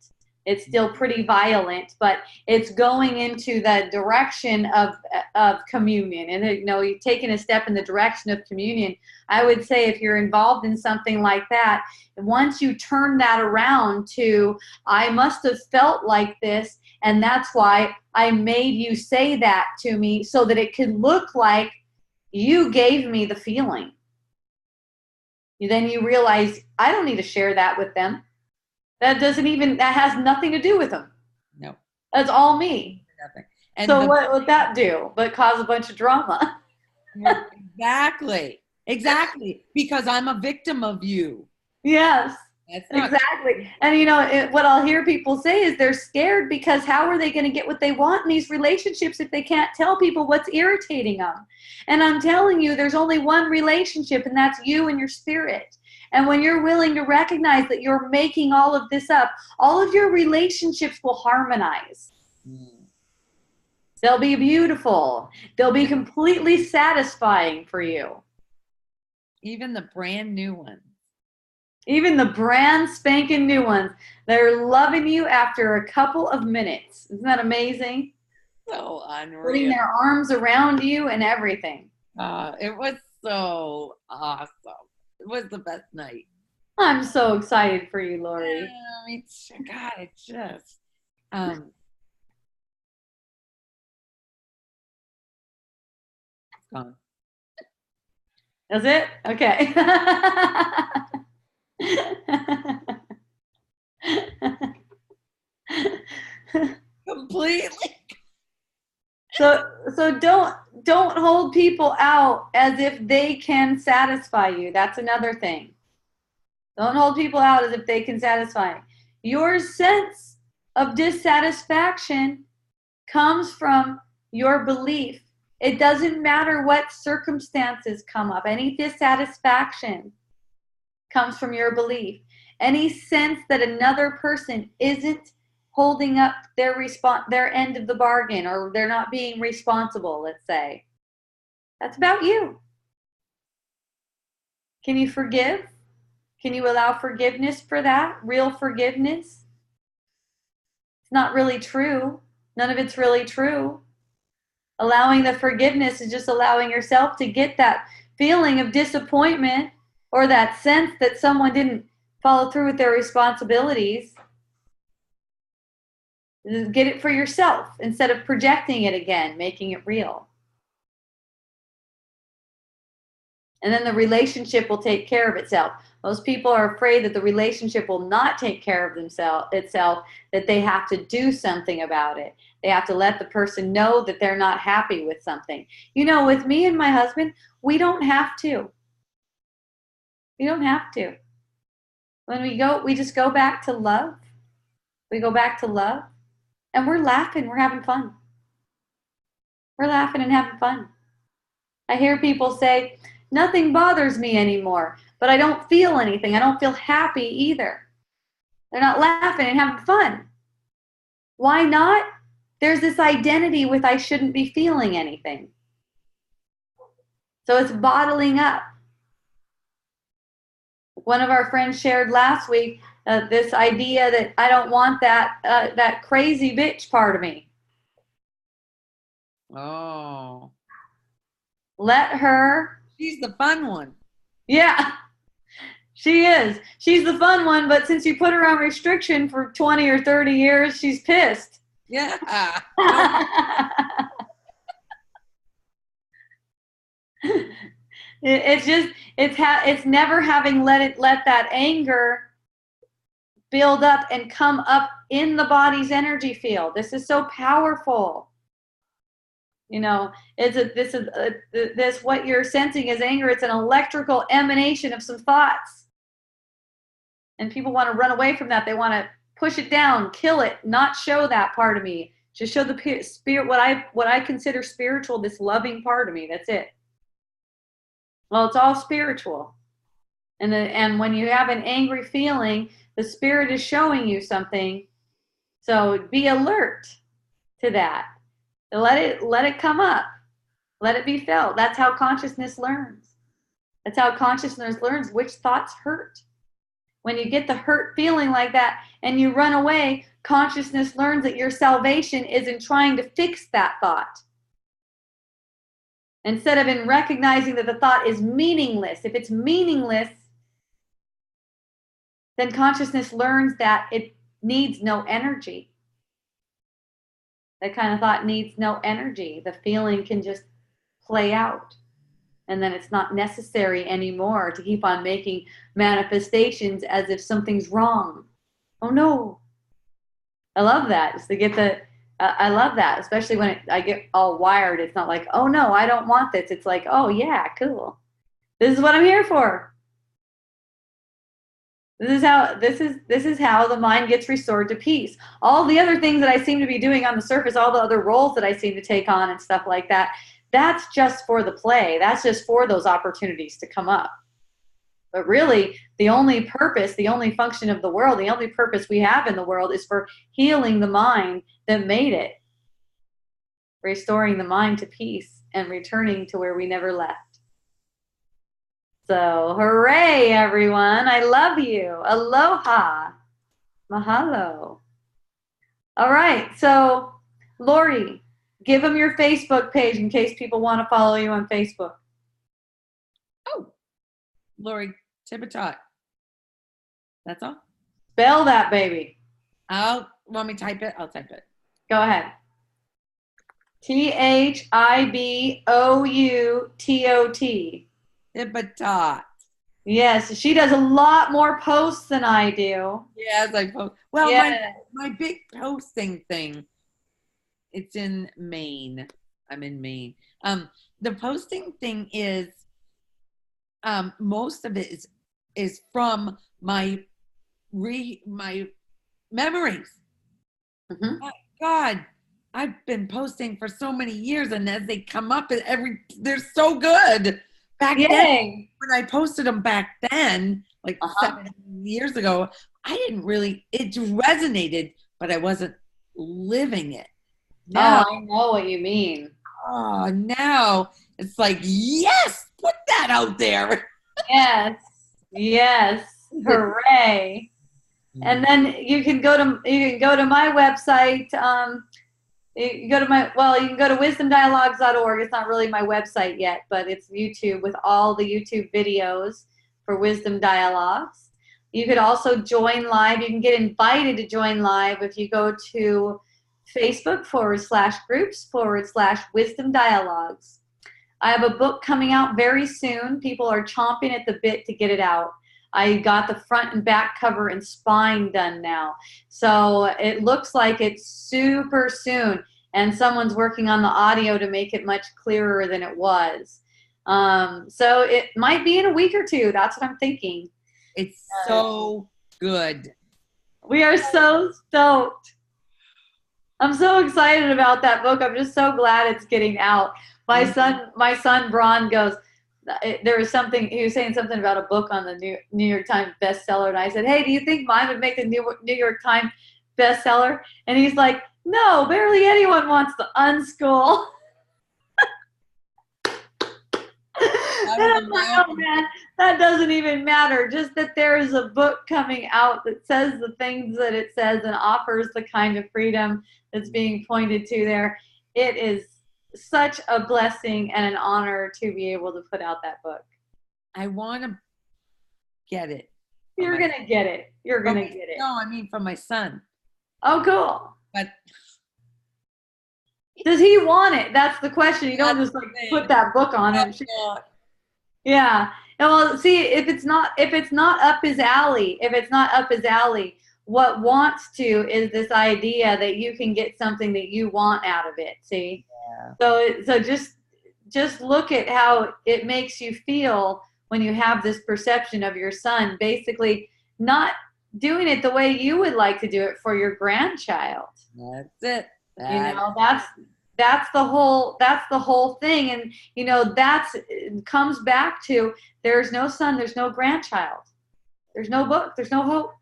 It's still pretty violent, but it's going into the direction of communion. And, you've taken a step in the direction of communion. I would say if you're involved in something like that, once you turn that around to, I must have felt like this, and that's why I made you say that to me so that it could look like you gave me the feeling. Then you realize, I don't need to share that with them. That has nothing to do with them. No. That's all me. Nothing. And so what would that do but cause a bunch of drama? Exactly. Because I'm a victim of you. Yes. Exactly. And what I'll hear people say is they're scared because how are they going to get what they want in these relationships if they can't tell people what's irritating them? And I'm telling you, there's only one relationship, and that's you and your spirit. And when you're willing to recognize that you're making all of this up, all of your relationships will harmonize. They'll be beautiful. They'll be completely satisfying for you. Even the brand new ones. Even the brand spanking new ones. They're loving you after a couple of minutes. Isn't that amazing? So unreal. Putting their arms around you and everything. It was so awesome. It was the best night. I'm so excited for you, Lori. God, it's just it's gone. That's it? Okay. Completely. So don't hold people out as if they can satisfy you. That's another thing. Don't hold people out as if they can satisfy you. Your sense of dissatisfaction comes from your belief. It doesn't matter what circumstances come up. Any dissatisfaction comes from your belief. Any sense that another person isn't holding up their end of the bargain, or they're not being responsible, let's say, that's about you. Can you forgive? Can you allow forgiveness for that? Real forgiveness? It's not really true. None of it's really true. Allowing the forgiveness is just allowing yourself to get that feeling of disappointment or that sense that someone didn't follow through with their responsibilities. Get it for yourself instead of projecting it again, making it real. And then the relationship will take care of itself. Most people are afraid that the relationship will not take care of itself, that they have to do something about it. They have to let the person know that they're not happy with something. You know, with me and my husband, we don't have to. We don't have to. When we just go back to love. We go back to love, and we're laughing. We're having fun. We're laughing and having fun. I hear people say, nothing bothers me anymore, but I don't feel anything. I don't feel happy either. They're not laughing and having fun. Why not? There's this identity with I shouldn't be feeling anything. So it's bottling up. One of our friends shared last week this idea that I don't want that crazy bitch part of me. Oh. Let her. She's the fun one. Yeah, she is. She's the fun one, but since you put her on restriction for 20 or 30 years, she's pissed. Yeah. It's never having let that anger build up and come up in the body's energy field. This is so powerful. You know, this what you're sensing is anger. It's an electrical emanation of some thoughts, and people want to run away from that. They want to push it down, kill it, not show that part of me. Just show the spirit, what I consider spiritual, this loving part of me. That's it. Well, it's all spiritual, and when you have an angry feeling, the spirit is showing you something. So be alert to that. Let it come up. Let it be felt. That's how consciousness learns. That's how consciousness learns which thoughts hurt. When you get the hurt feeling like that and you run away, consciousness learns that your salvation is in trying to fix that thought. Instead of in recognizing that the thought is meaningless. If it's meaningless, then consciousness learns that it needs no energy. That kind of thought needs no energy. The feeling can just play out. And then it's not necessary anymore to keep on making manifestations as if something's wrong. Oh no. I love that. Just to get I love that, especially when I get all wired. It's not like, oh no, I don't want this. It's like, oh yeah, cool. This is what I'm here for. This is how the mind gets restored to peace. All the other things that I seem to be doing on the surface, all the other roles that I seem to take on and stuff like that, that's just for the play. That's just for those opportunities to come up. But really, the only purpose, the only function of the world, the only purpose we have in the world is for healing the mind that made it. Restoring the mind to peace and returning to where we never left. So, hooray, everyone. I love you. Aloha. Mahalo. All right. So, Lori, give them your Facebook page in case people want to follow you on Facebook. Oh, Lori Tibitot. That's all? Spell that, baby. Want me to type it? I'll type it. Go ahead. Thibout. Tibitot. Yes, she does a lot more posts than I do. Yes, I post. Well, yeah. my big posting thing, it's in Maine. I'm in Maine. The posting thing is, most of it is from my memories. Mm-hmm. My God, I've been posting for so many years, and as they come up, they're so good. Back then, Yay. when I posted them back then, like Uh-huh. 7 years ago, I didn't really, it resonated, but I wasn't living it. Now, Oh, I know what you mean. now it's like, yes, put that out there. Yes. Yes. Hooray. And then you can go to my website. You can go to wisdomdialogues.org. It's not really my website yet, but it's YouTube with all the YouTube videos for Wisdom Dialogues. You could also join live. You can get invited to join live if you go to Facebook/groups/Wisdom Dialogues. I have a book coming out very soon. People are chomping at the bit to get it out. I got the front and back cover and spine done now. So it looks like it's super soon. And someone's working on the audio to make it much clearer than it was. So it might be in a week or two. That's what I'm thinking. It's so good. We are so stoked. I'm so excited about that book. I'm just so glad it's getting out. My son Braun goes, there was something, he was saying something about a book on the New York Times bestseller. And I said, hey, do you think mine would make the New York Times bestseller? And he's like, no, barely anyone wants to unschool. And I'm like, oh man, that doesn't even matter. Just that there is a book coming out that says the things that it says and offers the kind of freedom that's being pointed to there. It is such a blessing and an honor to be able to put out that book. I want to get it. You're going to get it. You're going to get it. No, I mean from my son. Oh, cool. But does he want it? That's the question. You don't just like put that book on him. Yeah. Well, see, if it's not up his alley, what wants to is this idea that you can get something that you want out of it. See? Yeah. So just look at how it makes you feel when you have this perception of your son basically not doing it the way you would like to do it for your grandchild. That's it. That's the whole thing. And it comes back to there's no son, there's no grandchild. There's no book, there's no hope.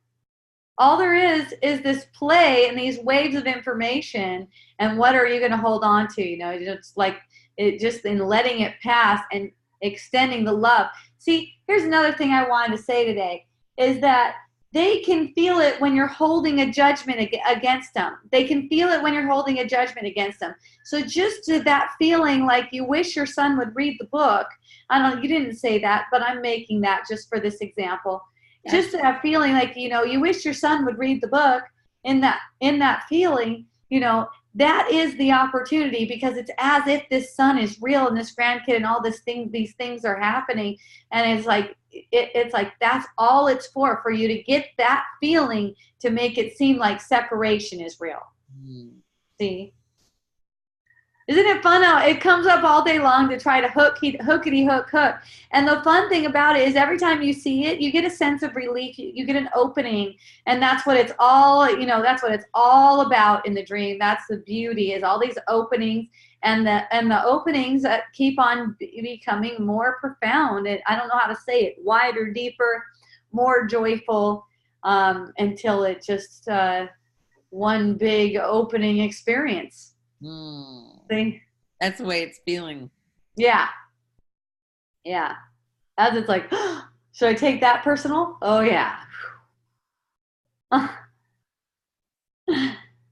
All there is this play and these waves of information, and what are you going to hold on to? It's like it just in letting it pass and extending the love. See, here's another thing I wanted to say today is that they can feel it when you're holding a judgment against them. They can feel it when you're holding a judgment against them. So just to that feeling like you wish your son would read the book. I don't know, you didn't say that, but I'm making that just for this example. Just to have feeling like, you wish your son would read the book, in that feeling, that is the opportunity, because it's as if this son is real and this grandkid and all these things are happening. And it's like that's all it's for you to get that feeling to make it seem like separation is real. See? Isn't it fun how it comes up all day long to try to hookity hook. And the fun thing about it is every time you see it, you get a sense of relief, you get an opening, and that's what it's all, that's what it's all about in the dream. That's the beauty, is all these openings, and the openings that keep on becoming more profound. And I don't know how to say it, wider, deeper, more joyful, until it just one big opening experience. See? That's the way it's feeling. Yeah. As it's like, should I take that personal? Oh yeah. All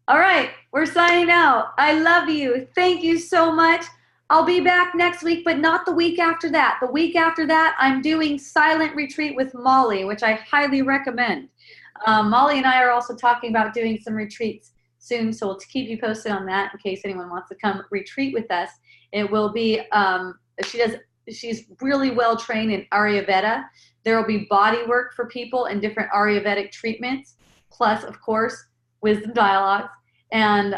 right, we're signing out. I love you. Thank you so much. I'll be back next week, but not the week after that. The week after that, I'm doing Silent Retreat with Molly, which I highly recommend. Molly and I are also talking about doing some retreats soon, so we'll keep you posted on that in case anyone wants to come retreat with us. It will be, she's really well trained in Ayurveda. There will be body work for people and different Ayurvedic treatments, plus, of course, wisdom dialogues. And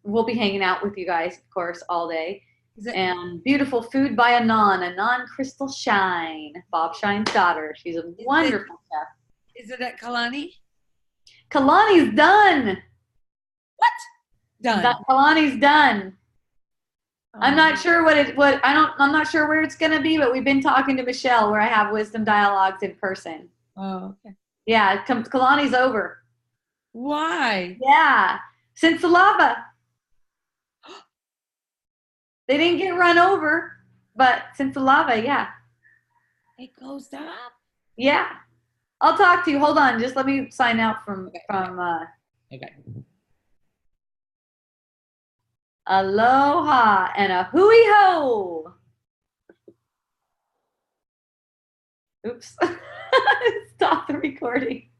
we'll be hanging out with you guys, of course, all day. Is it? And beautiful food by Anon Crystal Shine, Bob Shine's daughter. She's a wonderful chef. Is it at Kalani? Kalani's done. What? Done. Kalani's done. I'm not Oh. sure I'm not sure where it's gonna be, but we've been talking to Michelle where I have wisdom dialogues in person. Oh, okay. Yeah, Kalani's over. Why? Yeah. Since the lava. They didn't get run over, but since the lava, yeah. It goes up. Yeah. I'll talk to you. Hold on. Just let me sign out from Okay. Aloha and a hooey ho. Oops. Stop the recording.